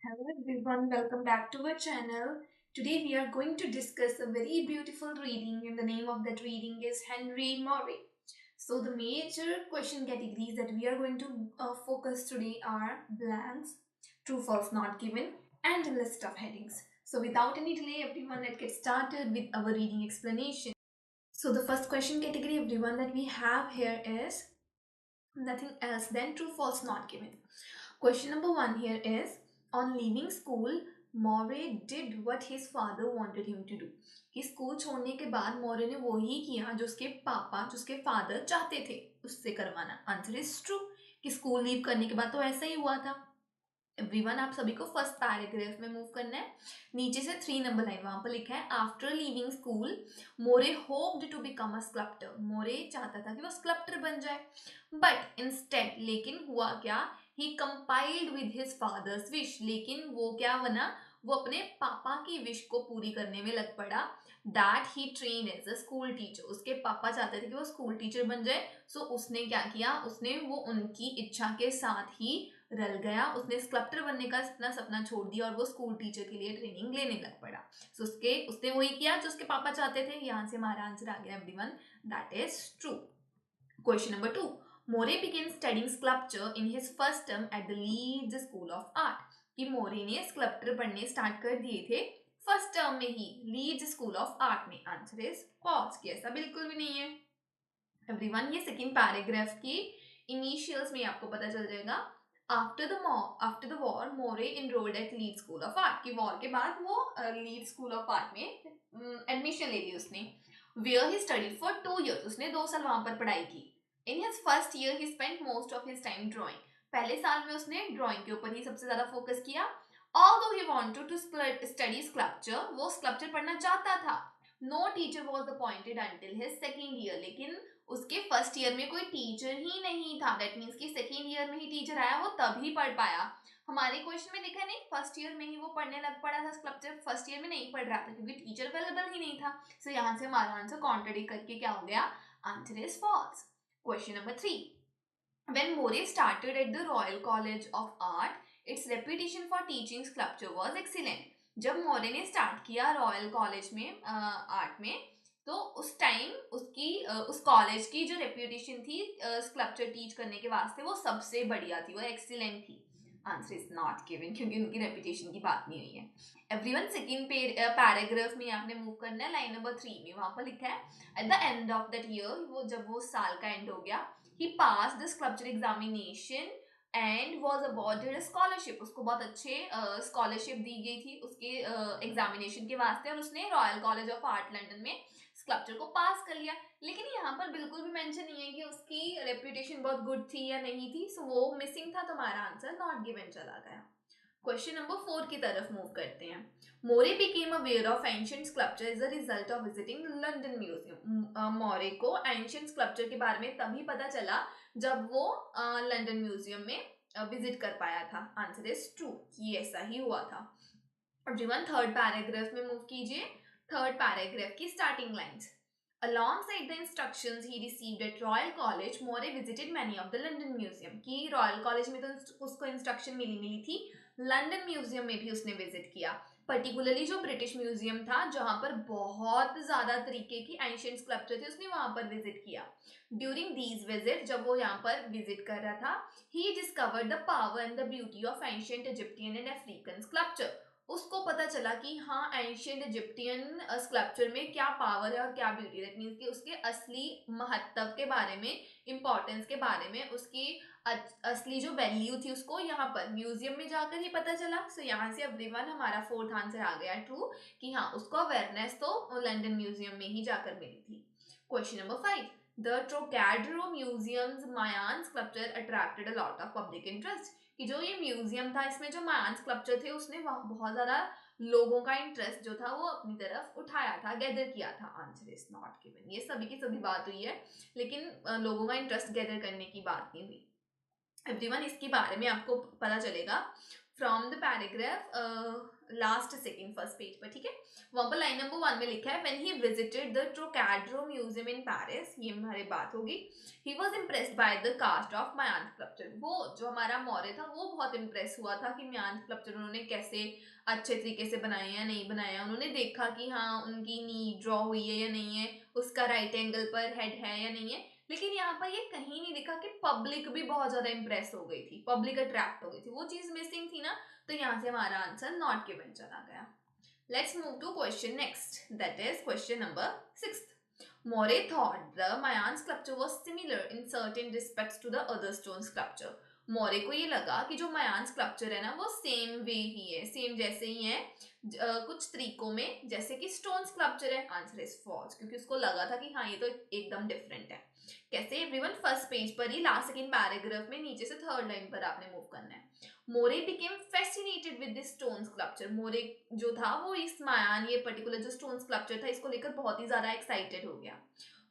Hello everyone, welcome back to our channel. Today we are going to discuss a very beautiful reading, and the name of that reading is Henry Murray. So the major question categories that we are going to focus today are blanks, true, false, not given, and a list of headings. So without any delay, everyone, let's get started with our reading explanation. So the first question category, everyone, that we have here is nothing else than true, false, not given. Question number one here is on leaving school, Moray did what his father wanted him to do. कि school छोड़ने के बाद मोरे ने वो ही किया जो उसके पापा जो उसके फादर चाहते थे उससे करवाना. आंसर इज ट्रू कि स्कूल लीव करने के बाद तो ऐसा ही हुआ था. एवरीवन, आप सभी को फर्स्ट पैराग्राफ में मूव करना है. नीचे से 3 नंबर लाइन वहां पर लिखा है after leaving school Moore hoped to become a sculptor. Moore चाहता था कि वो स्कल्प्टर बन जाए. बट इंस्टेड, लेकिन हुआ क्या, he compiled with his father's wish. लेकिन वो क्या बना, वो अपने पापा की विश को पूरी करने में लग पड़ा. That he train as a school teacher. उसके पापा चाहते थे कि वो स्कूल टीचर बन जाए. सो उसने क्या किया, उसने वो उनकी इच्छा के साथ ही रल गया. उसने स्कल्प्टर बनने का अपना सपना छोड़ दिया और वो स्कूल टीचर के लिए ट्रेनिंग लेने लग पड़ा. सो उसने वही किया जो उसके पापा चाहते थे. यहाँ से हमारा आंसर आ गया everyone, that is true. Question number two, more began studying sculpture in his first term at the Leeds School of Art. कि मोरे ने स्कल्प्टर पढ़ने स्टार्ट कर दिए थे फर्स्ट टर्म में ही लीड्स स्कूल ऑफ आर्ट में. आंसर इज फॉल्स, कि ऐसा बिल्कुल भी नहीं है. एवरीवन, ये सेकंड पैराग्राफ की इनिशियल्स में आपको पता चल जाएगा. After the war Moore enrolled at Leeds school of art. की वॉर के बाद वो लीड स्कूल ऑफ आर्ट में एडमिशन ले ली उसने. Where he study for 2 years. उसने 2 साल वहां पर पढ़ाई की. In his first year he spent most of his time drawing. पहले साल में उसने ड्राइंग के ऊपर ही सबसे ज्यादा फोकस किया. Although he wanted to study sculpture, वो स्कल्पचर पढ़ना चाहता था. No teacher was appointed until his second year. लेकिन उसके फर्स्ट ईयर में कोई टीचर ही नहीं था. दैट मीन्स कि सेकेंड ईयर में ही टीचर आया, वो तभी पढ़ पाया. हमारे क्वेश्चन में लिखा नहीं फर्स्ट ईयर में ही वो पढ़ने लग पड़ा था स्कल्पचर. फर्स्ट ईयर में नहीं पढ़ रहा था क्योंकि टीचर अवेलेबल ही नहीं था. सो यहाँ से हमारा आंसर कॉन्ट्रडिक्ट करके क्या हो गया, answer is false. Question number three, when Moray started at the Royal College of Art, its reputation for teaching sculpture was excellent. जब मोरे ने स्टार्ट किया रॉयल कॉलेज में आर्ट में, तो उस टाइम उसकी उस कॉलेज की जो रेप्यूटेशन थी स्कल्पचर टीच करने के वास्ते वो सबसे बढ़िया थी, वो एक्सीलेंट थी. आंसर इज नॉट गिवन क्योंकि उनकी रेप्यूटेशन की बात नहीं हुई है. एवरीवन, सेकंड पैराग्राफ में आपने मूव करना है लाइन नंबर 3 में. वहां पर लिखा है at the end of that year, वो जब वो साल का एंड हो गया, he passed the sculpture examination and was awarded a scholarship. उसको बहुत अच्छे स्कॉलरशिप दी गई थी उसके एग्जामिनेशन के वास्ते और उसने royal college of art London में स्कल्पचर को पास कर लिया. लेकिन यहाँ पर बिल्कुल भी मेंशन नहीं है कि उसकी रेप्यूटेशन बहुत गुड थी या नहीं थी. सो वो मिसिंग था, तो हमारा आंसर नॉट गिवन चला गया. क्वेश्चन नंबर 4 की तरफ मूव करते हैं. मोरे became aware of ancient sculpture as a result of visiting London Museum. मोरे को एंशियंट स्कल्पचर के बारे में तभी पता चला जब वो लंदन म्यूजियम में विजिट कर पाया था. आंसर इज ट्रू, कि ऐसा ही हुआ था. एवरीवन, थर्ड पैराग्राफ में मूव कीजिए. थर्ड पैराग्राफ की starting lines. Alongside the instructions he received at Royal College, Moray visited many of the London Museum. कि रॉयल कॉलेज में तो उसको इंस्ट्रक्शन मिली मिली थी, लंदन म्यूजियम में भी उसने विजिट किया. पर्टिकुलरली जो ब्रिटिश म्यूजियम था जहां पर बहुत ज्यादा तरीके की एंशियंट स्कल्पचर थे, उसने वहां पर विजिट किया. ड्यूरिंग दीज विजिट, जब वो यहाँ पर विजिट कर रहा था, he discovered the power and the beauty of ancient Egyptian and African sculpture. उसको पता चला कि हाँ, एंशियंट इजिप्टियन स्कल्पचर में क्या पावर है और क्या ब्यूटी. दैट मीन्स कि उसके असली महत्व के बारे में, इंपॉर्टेंस के बारे में, उसकी असली जो वैल्यू थी उसको यहाँ पर म्यूजियम में जाकर ही पता चला. सो यहाँ से एवरीवन हमारा फोर्थ आंसर आ गया ट्रू, कि हाँ, उसको अवेयरनेस तो लंदन म्यूजियम में ही जाकर मिली थी. Question number 5, the Trocadero museum's Mayan sculpture attracted a lot of public interest. कि जो ये म्यूजियम था, इसमें जो मायान स्कल्पचर थे, उसने बहुत ज्यादा लोगों का इंटरेस्ट जो था वो अपनी तरफ उठाया था, गैदर किया था. Answer is not given. ये सभी की सभी बात हुई है, लेकिन लोगों का इंटरेस्ट गैदर करने की बात नहीं हुई. एवरीवन, इसके बारे में आपको पता चलेगा from the paragraph last second first page पर, ठीक है। वहां पर लाइन नंबर 1 में लिखा है, when he visited the Trocadero museum in Paris, ये हमारी बात होगी, he was impressed by the cast of Mayan sculpture. वो जो हमारा मौर्य था वो बहुत इम्प्रेस हुआ था कि मायांत स्कल्पचर उन्होंने कैसे अच्छे तरीके से बनाए या नहीं बनाया। उन्होंने देखा कि हाँ उनकी नी ड्रॉ हुई है या नहीं है, उसका राइट एंगल पर हेड है या नहीं है। लेकिन यहाँ पर ये कहीं नहीं लिखा कि पब्लिक भी बहुत ज्यादा इंप्रेस हो गई थी, पब्लिक अट्रैक्ट हो गई थी, वो चीज मिसिंग थी ना, तो यहाँ से हमारा आंसर नॉट गिवन चला गया। Let's move to question next, that is question number 6। Moray thought the Mayan sculpture was similar in certain respects to the other stone sculpture. मोरे को ये लगा कि जो मयान स्कल्पचर है ना वो सेम वे ही है, सेम जैसे ही है कुछ तरीकों में जैसे कि स्टोन स्कल्पचर है। आंसर इज फॉल्स, क्योंकि उसको लगा था कि हाँ ये तो एकदम डिफरेंट है। कैसे एवरीवन, फर्स्ट पेज पर ही लास्ट सेकंड पैराग्राफ में नीचे से थर्ड लाइन पर आपने मूव करना है। Moore became fascinated with this stone sculpture. Moore जो था वो इस मायान, ये पर्टिकुलर जो स्टोन स्कल्पचर था, इसको लेकर बहुत ही ज्यादा एक्साइटेड हो गया।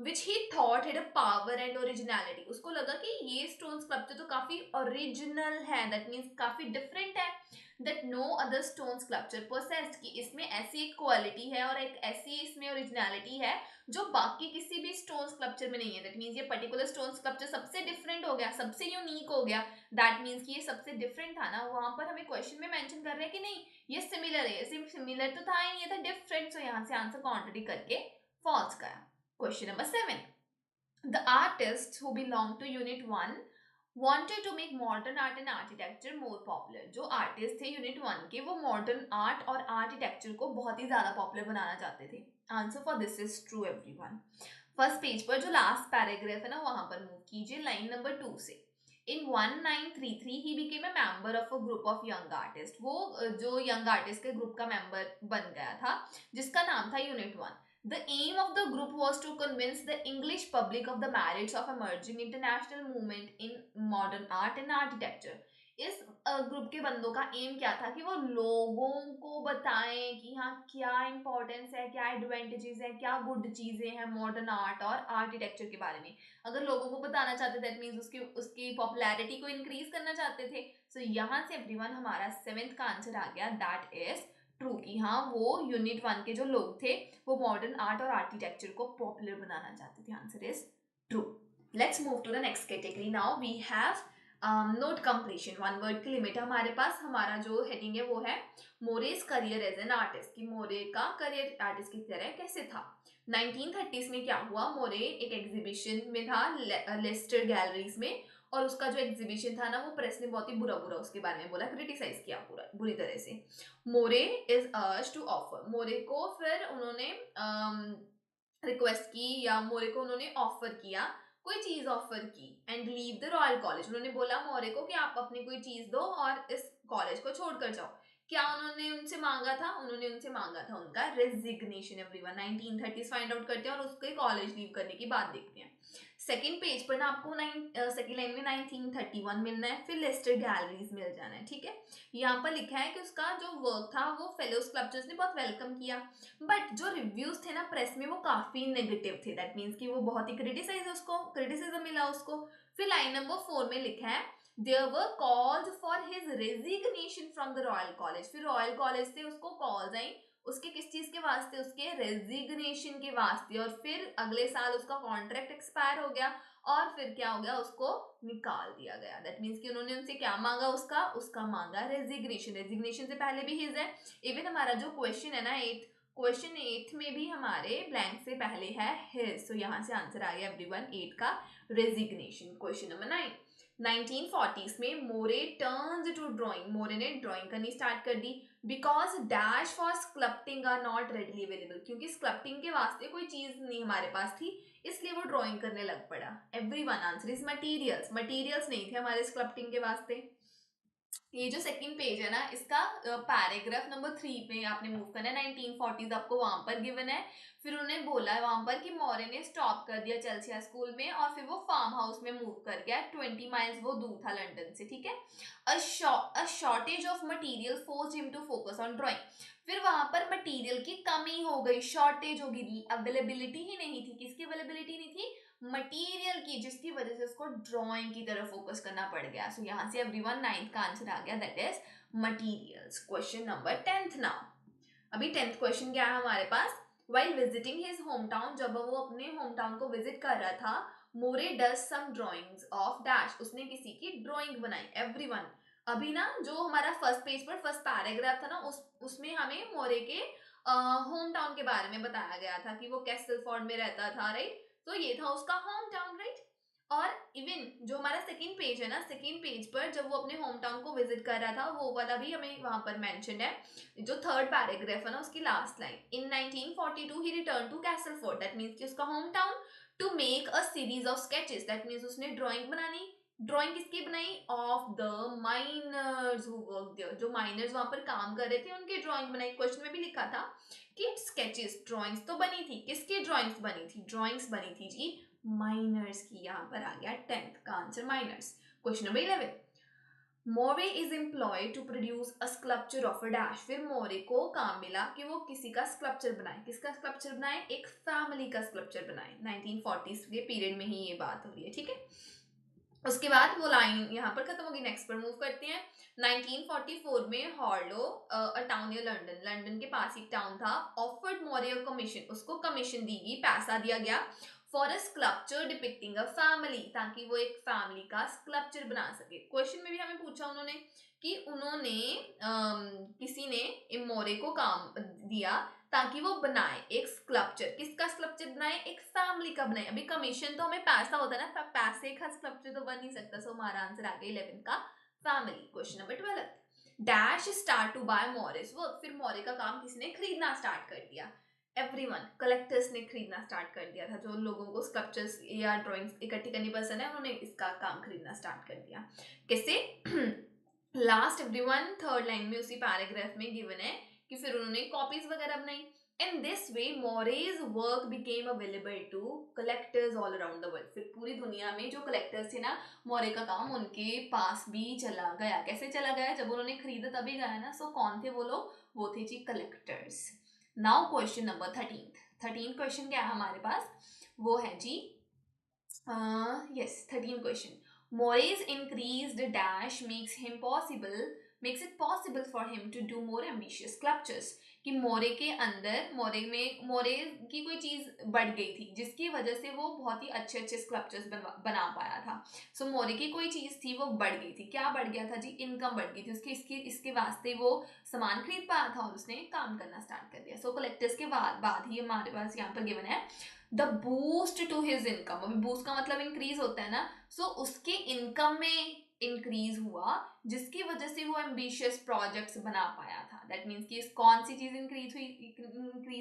Which he thought had a power and originality. उसको लगा कि ये स्टोन स्कल्पचर तो काफी ओरिजिनल है, दैट मीन्स काफी डिफरेंट है, that no other stone sculpture possessed, कि इसमें ऐसी एक क्वालिटी है और एक ऐसी इसमें ओरिजिनलिटी है जो बाकी किसी भी स्टोन स्कल्पचर में नहीं है। दैट मीन्स ये पर्टिकुलर स्टोन स्कल्पचर सबसे डिफरेंट हो गया, सबसे यूनिक हो गया। दैट मीन्स कि ये सबसे डिफरेंट था ना, वहां पर हमें क्वेश्चन में मेंशन कर रहे हैं कि नहीं ये सिमिलर है, सिर्फ सिमिलर तो था ही, ये था डिफरेंट। सो यहाँ से आंसर कॉन्ट्रडिक्ट करके फॉल्स गया। Question number 7. The artists who belong to Unit 1 wanted to make modern art and architecture more popular. जो आर्टिस्ट थे यूनिट 1 के, वो मॉडर्न आर्ट और आर्किटेक्चर को बहुत ही ज्यादा पॉपुलर बनाना चाहते थे। Answer for this is true everyone. First page पर जो लास्ट पैराग्राफ है ना वहां पर मूव कीजिए लाइन नंबर 2 से। In 1933 he became a member of a group of young artists. वो जो यंग आर्टिस्ट के ग्रुप का मेंबर बन गया था जिसका नाम था unit 1। The aim of the group was to convince the English public of the merits of emerging international movement in modern art and architecture. इस ग्रुप के बंदों का एम क्या था कि वो लोगों को बताएं कि हाँ क्या इंपॉर्टेंस है, क्या एडवांटेजेस है, क्या गुड चीजें हैं मॉडर्न आर्ट और आर्किटेक्चर के बारे में। अगर लोगों को बताना चाहते दैट मीन्स उसकी पॉपुलैरिटी को इंक्रीज करना चाहते थे। सो यहाँ से एवरीवन हमारा 7th का आंसर आ गया, दैट इज ट्रू, कि हाँ वो यूनिट 1 के जो लोग थे वो मॉडर्न आर्ट और आर्किटेक्चर को पॉपुलर बनाना चाहते थे। Answer is true. Let's move to the next category. Now we have note completion, one word की लिमिट हमारे पास। हमारा जो हेडिंग है वो है Moore's career as an artist, कि मोरे का करियर आर्टिस्ट की तरह कैसे था। 1930s में क्या हुआ, मोरे एक एग्जीबिशन में था लेस्टर गैलरीज में, और उसका जो एग्जीबिशन था ना वो प्रेस ने बहुत ही बुरा बुरा उसके बारे में बोला, क्रिटिसाइज किया पूरा बुरी तरह से। मोरे इज अर्ज्ड टू ऑफर, मोरे को फिर उन्होंने रिक्वेस्ट की या मोरे को उन्होंने ऑफर किया, कोई चीज ऑफर की, and leave the royal college. उन्होंने बोला मोरे को कि आप अपनी कोई चीज दो और इस कॉलेज को छोड़कर जाओ। क्या उन्होंने उनसे मांगा था, उन्होंने उनसे मांगा था उनका resignation. Everyone 1930s find out करते हैं और उसके कॉलेज लीव करने की बात देखते हैं। सेकंड पेज पर ना आपको सेकंड लाइन में 1931 मिलना है, फिर लेस्टर गैलरीज मिल जाना है, ठीक है। यहाँ पर लिखा है कि उसका जो वर्क था वो फेलो स्कल्पचर्स ने बहुत वेलकम किया, बट जो रिव्यूज थे ना प्रेस में वो काफी नेगेटिव थे। दैट मीन्स कि वो बहुत ही क्रिटिसिज्म मिला उसको। फिर लाइन नंबर 4 में लिखा है there were calls for his resignation from the royal college. फिर रॉयल कॉलेज से उसको कॉल्स आई, उसके किस चीज के वास्ते, उसके रेजिग्नेशन के वास्ते। और फिर अगले साल उसका कॉन्ट्रैक्ट एक्सपायर हो गया और फिर क्या हो गया, उसको निकाल दिया गया। दैट मीन्स कि उन्होंने उनसे क्या मांगा, उसका मांगा रेजिग्नेशन। रेजिग्नेशन से पहले भी हिज है। इवन हमारा जो क्वेश्चन है ना क्वेश्चन 8 में भी हमारे ब्लैंक से पहले है हिज। सो यहाँ से आंसर आ गया एवरीवन 8 का रेजिग्नेशन। क्वेश्चन नंबर 9, 1940s में Moore turns to drawing. Moore ने ड्राइंग करनी स्टार्ट कर दी, because dash for sculpting are not readily available. क्योंकि स्कल्पटिंग के वास्ते कोई चीज नहीं हमारे पास थी, इसलिए वो ड्राइंग करने लग पड़ा। Everyone answer is materials. Materials नहीं थे हमारे स्कल्पटिंग के वास्ते। ये जो सेकंड पेज है ना इसका पैराग्राफ नंबर 3 पे आपने मूव करना है। 1940s आपको वहां पर गिवन है। फिर उन्हें बोला है वहां पर कि मौर्य ने स्टॉप कर दिया चेल्सिया स्कूल में और फिर वो फार्म हाउस में मूव कर गया। 20 माइल्स वो दूर था लंदन से, ठीक है। A shortage of material forced him to focus on drawing. फिर वहां पर मटेरियल की कमी हो गई, शॉर्टेज होगी, अवेलेबिलिटी ही नहीं थी। किसकी अवेलेबिलिटी नहीं थी, मटेरियल की, जिसकी वजह से उसको ड्राइंग की तरफ फोकस करना पड़ गया। सो यहाँ से एवरीवन 9th का आंसर आ गया, that is materials. Question number 10th now. अभी 10th क्वेश्चन क्या है हमारे पास. While visiting his hometown, जब वो अपने hometown को विजिट कर रहा था, मोरे does some drawings of dash. उसने किसी की ड्राइंग बनाई. एवरीवन. अभी ना जो हमारा फर्स्ट पेज पर फर्स्ट पैराग्राफ था ना, उसमें हमें मोरे के होम टाउन के बारे में बताया गया था कि वो कैसलफोर्ड में रहता था, राइट. तो ये था उसका होम टाउन, राइट. और इवन जो हमारा सेकंड पेज है ना, सेकंड पेज पर जब वो अपने होम टाउन को विजिट कर रहा था, वो वाला भी हमें वहां पर मेंशन है. जो थर्ड पैराग्राफ है ना, उसकी last line, in 1942 he return to Castleford. That means कि उसका home town, to make a series of sketches. That means उसने ड्राइंग बनानी. ड्राइंग किसकी बनाई? Of the miners who work there. जो माइनर्स वहां पर काम कर रहे थे, उनकी ड्राइंग बनाई. क्वेश्चन में भी लिखा था कि स्केचेस, ड्राइंग्स तो बनी थी. किसकी ड्राइंग्स बनी थी? ड्राइंग्स बनी थी जी माइनर्स की. यहाँ पर आ गया 10th का answer, miners. Question number 11. Moore is employed to produce a sculpture of a dash. फिर मोरे को काम मिला कि वो किसी का स्कल्पचर बनाए. किसका स्कल्पचर बनाए? एक फैमिली का स्कल्पचर बनाए. 1940s के पीरियड में ही ये बात हो रही है, ठीक है. उसके बाद वो लाइन यहाँ पर खत्म होगी. नेक्स्ट पर मूव करते हैं. 1944 में Harlow, a town near London, London के पास एक टाउन था, ऑफर्ड मोरे अ कमीशन. उसको कमीशन दी गई, पैसा दिया गया, for a sculpture depicting a family, ताकि वो एक फैमिली का स्कल्पचर बना सके. क्वेश्चन में भी हमें पूछा उन्होंने कि उन्होंने किसी ने मोरे को काम दिया ताकि वो बनाए एक स्कल्पचर. किसका स्कल्पचर बनाए? एक फैमिली का बनाए. अभी कमीशन तो हमें पैसा होता है ना, पैसे का स्कल्पचर तो बन नहीं सकता. सो हमारा आंसर आ गया 11 का family. Question number 12. Dash start to buy Moore's work. फिर मोरे का काम किसने खरीदना स्टार्ट कर दिया? एवरीवन. कलेक्टर्स ने खरीदना स्टार्ट कर दिया था. जो लोगों को स्कल्पचर्स या ड्राइंग्स इकट्ठी करनी पसंद है, उन्होंने इसका काम खरीदना स्टार्ट कर दिया. कैसे? लास्ट एवरीवन थर्ड लाइन में उसी पैराग्राफ में गिवन है कि फिर उन्होंने कॉपीज वगैरह बनाई. In this way Moore's work became available to collectors all around the world. फिर पूरी दुनिया में जो कलेक्टर्स थे ना, मोरे का काम उनके पास भी चला गया. कैसे चला गया? जब उन्होंने खरीदा तभी गया ना. सो कौन थे वो लोग? वो थे जी collectors. Now question number 13 question क्या है हमारे पास? वो है जी yes, 13 question. More's increased dash makes it possible for him to do more ambitious sculptures. कि मोरे के अंदर, मोरे की कोई चीज बढ़ गई थी जिसकी वजह से वो बहुत ही अच्छे अच्छे स्कल्पचर्स बना पाया था. सो मोरे की कोई चीज थी, वो बढ़ गई थी. क्या बढ़ गया था जी? इनकम बढ़ गई थी उसकी. इसके वास्ते वो सामान खरीद पाया था और उसने काम करना स्टार्ट कर दिया. सो कलेक्टर्स के बाद ही हमारे पास यहाँ पर गिवन है the boost to his income. अभी बूस्ट का मतलब इंक्रीज होता है ना. सो उसके इनकम में इंक्रीज हुआ जिसकी वजह से वो एम्बिशियस प्रोजेक्ट्स बना पाया था. दैट मीन्स कि कौन सी चीज इंक्रीज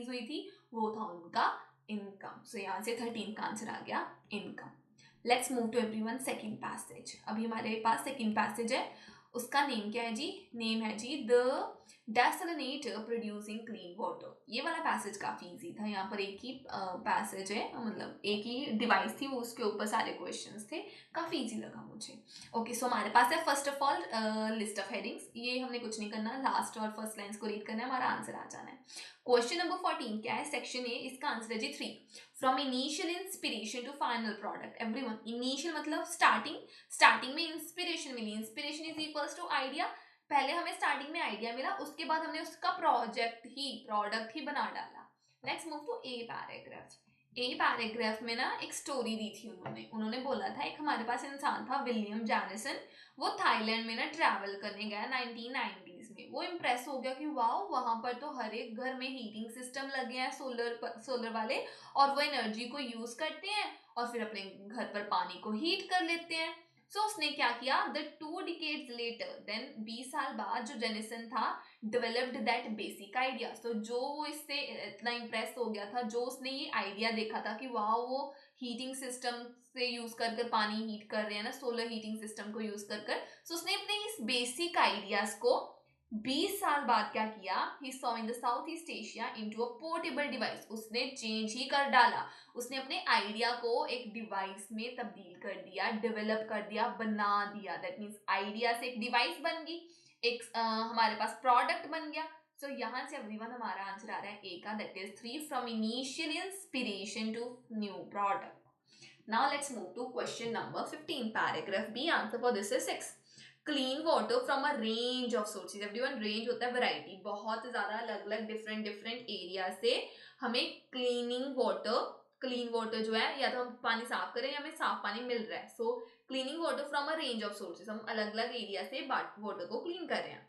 हुई थी? वो था उनका इनकम. सो यहाँ से 13 का आंसर आ गया income. Let's move to everyone second passage. अभी हमारे पास सेकंड पैसेज है. उसका नेम क्या है जी? नेम है जी द डेसलिनेटर प्रोड्यूसिंग क्लीन वाटर. ये वाला पैसेज काफी इजी था. यहाँ पर एक ही पैसेज है, मतलब एक ही डिवाइस थी, वो उसके ऊपर सारे क्वेश्चंस थे. काफी इजी लगा मुझे. ओके, सो हमारे पास है first of all list of headings. ये हमने कुछ नहीं करना, लास्ट और फर्स्ट लाइंस को रीड करना है, हमारा आंसर आ जाना है. क्वेश्चन नंबर 14 क्या है? Section A. इसका आंसर है जी 3. From initial inspiration to final product. Everyone, initial मतलब स्टार्टिंग में इंस्पिरेशन मिली. Inspiration is equals to idea. पहले हमें स्टार्टिंग में आइडिया मिला, उसके बाद हमने उसका प्रोडक्ट ही बना डाला. Let's move to A paragraph. A paragraph में ना एक स्टोरी दी थी उन्होंने बोला था, एक हमारे पास इंसान था विलियम जैनिसन. वो थाईलैंड में ना ट्रैवल करने गया 1990s में. वो इम्प्रेस हो गया कि वाओ, वहां पर तो हर एक घर में हीटिंग सिस्टम लगे हैं, सोलर वाले, और वो एनर्जी को यूज करते हैं और फिर अपने घर पर पानी को हीट कर लेते हैं. सो उसने क्या किया? द 2 decades later, देन 20 साल बाद जो जेनिसन था, डेवलप्ड दैट बेसिक आइडिया. तो जो वो इससे इतना इम्प्रेस हो गया था, जो उसने ये आइडिया देखा था कि वाह, वो हीटिंग सिस्टम से यूज कर पानी हीट कर रहे हैं ना, सोलर हीटिंग सिस्टम को यूज कर. सो उसने अपने इस बेसिक आइडियाज को 20 साल बाद क्या किया? He saw in the south east Asia into a portable device. उसने चेंज ही कर डाला. उसने अपने आइडिया को एक डिवाइस में तब्दील कर दिया, डेवलप कर दिया, बना दिया. दैट मीन्स आइडिया से एक डिवाइस बन गई, एक हमारे पास प्रोडक्ट बन गया. सो यहाँ से एवरीवन हमारा आंसर आ रहा है ए का, that is 3. From initial inspiration to new product. Now let's move to question number 15. Paragraph B. Answer for this is 6. Clean water from a range of sources. Everyone, range होता है variety, बहुत ज्यादा अलग अलग different different area से हमें clean water जो है, या तो हम पानी साफ करें या हमें साफ पानी मिल रहा है। So cleaning water from a range of sources, हम अलग अलग एरिया से वाटर को क्लीन कर रहे हैं।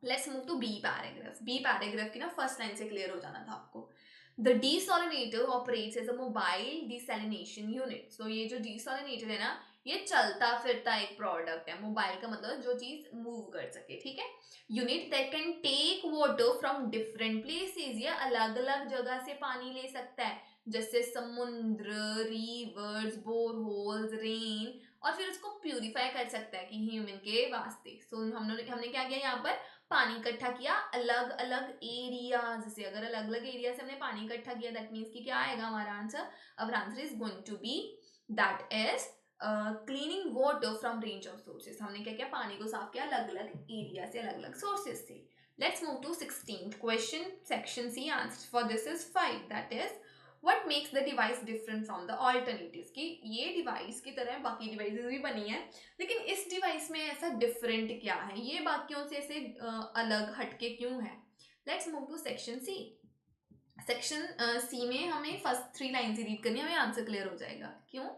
Let's move to B paragraph. B paragraph की ना फर्स्ट लाइन से क्लियर हो जाना था आपको। The desalinator operates as a mobile desalination unit। so ये जो desalinator है ना, ये चलता फिरता एक प्रोडक्ट है। मोबाइल का मतलब जो चीज मूव कर सके, ठीक है। Unit that can take water from different places, ये अलग अलग जगह से पानी ले सकता है, जैसे समुद्र, रिवर्स, बोरहोल्स, रेन, और फिर उसको प्यूरिफाई कर सकता है कि ह्यूमन के वास्ते। सो हमने क्या किया यहाँ पर, पानी इकट्ठा किया अलग अलग एरियाज से। अगर अलग अलग एरिया से हमने पानी इकट्ठा किया, दैट मीन्स कि क्या आएगा हमारा answer. Our answer is going to be that is cleaning water from range of sources. हमने क्या किया, पानी को साफ किया अलग अलग एरिया से, अलग अलग सोर्सेज से। Let's move to 16th question, section C. Answer for this is 5, that is what makes the device different from the alternatives। कि ये डिवाइस की तरह बाकी डिवाइसेस भी बनी है, लेकिन इस डिवाइस में ऐसा डिफरेंट क्या है, ये बाकियों से ऐसे अलग हटके क्यों है। Let's move to section C. Section C में हमें फर्स्ट 3 लाइन ही रीड करनी है, हमें आंसर क्लियर हो जाएगा। क्यों,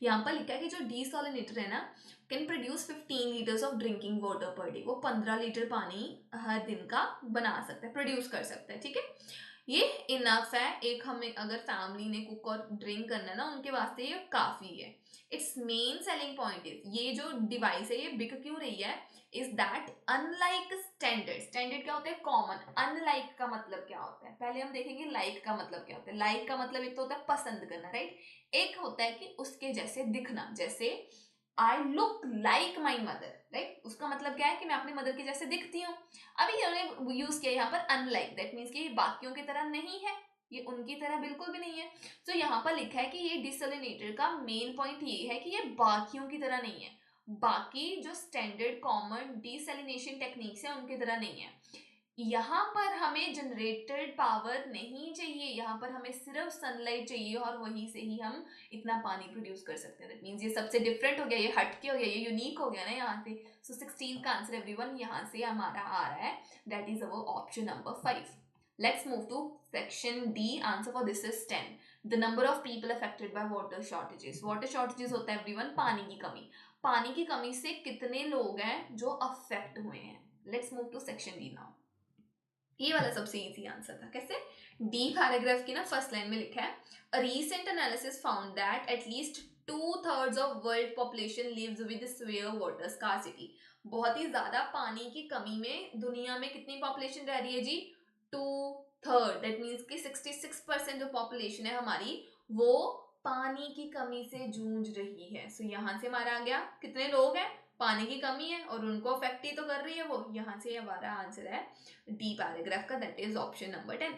यहाँ पर लिखा है कि जो डीसॉलिनेटर है ना, can produce 15 litres of drinking water per day. वो 15 लीटर पानी हर दिन का बना सकता है, प्रोड्यूस कर सकता है, ठीक है। ये इनफ है, एक हमें अगर फैमिली ने कुक और ड्रिंक करना है ना, उनके वास्ते ये काफी है। It's main selling point is, ये जो डिवाइस है ये बिक क्यों रही है, is that unlike standard. Standard क्या होता है, कॉमन। अनलाइक का मतलब क्या होता है, पहले हम देखेंगे लाइक का मतलब क्या होता है। लाइक का मतलब एक तो होता है पसंद करना, राइट। एक होता है कि उसके जैसे दिखना, जैसे I look like my mother, right. उसका मतलब क्या है कि मैं अपनी मदर के जैसे दिखती हूँ। अभी इन्होंने यूज किया यहाँ पर अनलाइक, दैट मीन्स कि बाकियों की तरह नहीं है, ये उनकी तरह बिल्कुल भी नहीं है। तो यहाँ पर लिखा है कि ये डिसोलिनेटर का मेन पॉइंट ये है कि ये बाकियों की तरह नहीं है, बाकी जो स्टैंडर्ड कॉमन डिसैलिनेशन टेक्निक्स है उनकी तरह नहीं है। यहाँ पर हमें जनरेटेड पावर नहीं चाहिए, यहाँ पर हमें सिर्फ सनलाइट चाहिए और वहीं से ही हम इतना पानी प्रोड्यूस कर सकते हैं। दैट मीन्स ये सबसे डिफरेंट हो गया, ये हटके हो गया, ये यूनिक हो गया ना यहाँ से। सो 16 का आंसर एवरीवन यहाँ से हमारा आ रहा है, that is our option number 5। Let's move to section D. Answer for this is 10। The number of people affected by water shortages. Water shortages होता है एवरीवन पानी की कमी। पानी की कमी से कितने लोग हैं जो अफेक्ट हुए हैं। Let's move to section D now. ये वाला सबसे इजी आंसर था। कैसे, डी पैराग्राफ की ना फर्स्ट लाइन में लिखा है, a recent analysis found that at least 2/3 of world population lives with severe water scarcity. बहुत ही ज्यादा पानी की कमी में दुनिया में कितनी पॉपुलेशन रह रही है जी, 2/3। दैट मीन्स कि 66% जो पॉपुलेशन है हमारी, वो पानी की कमी से जूझ रही है। सो यहाँ से हमारा आ गया कितने लोग हैं, पानी की कमी है और उनको अफेक्ट ही तो कर रही है वो। यहाँ से हमारा आंसर है डी पैराग्राफ का, that is option number 10,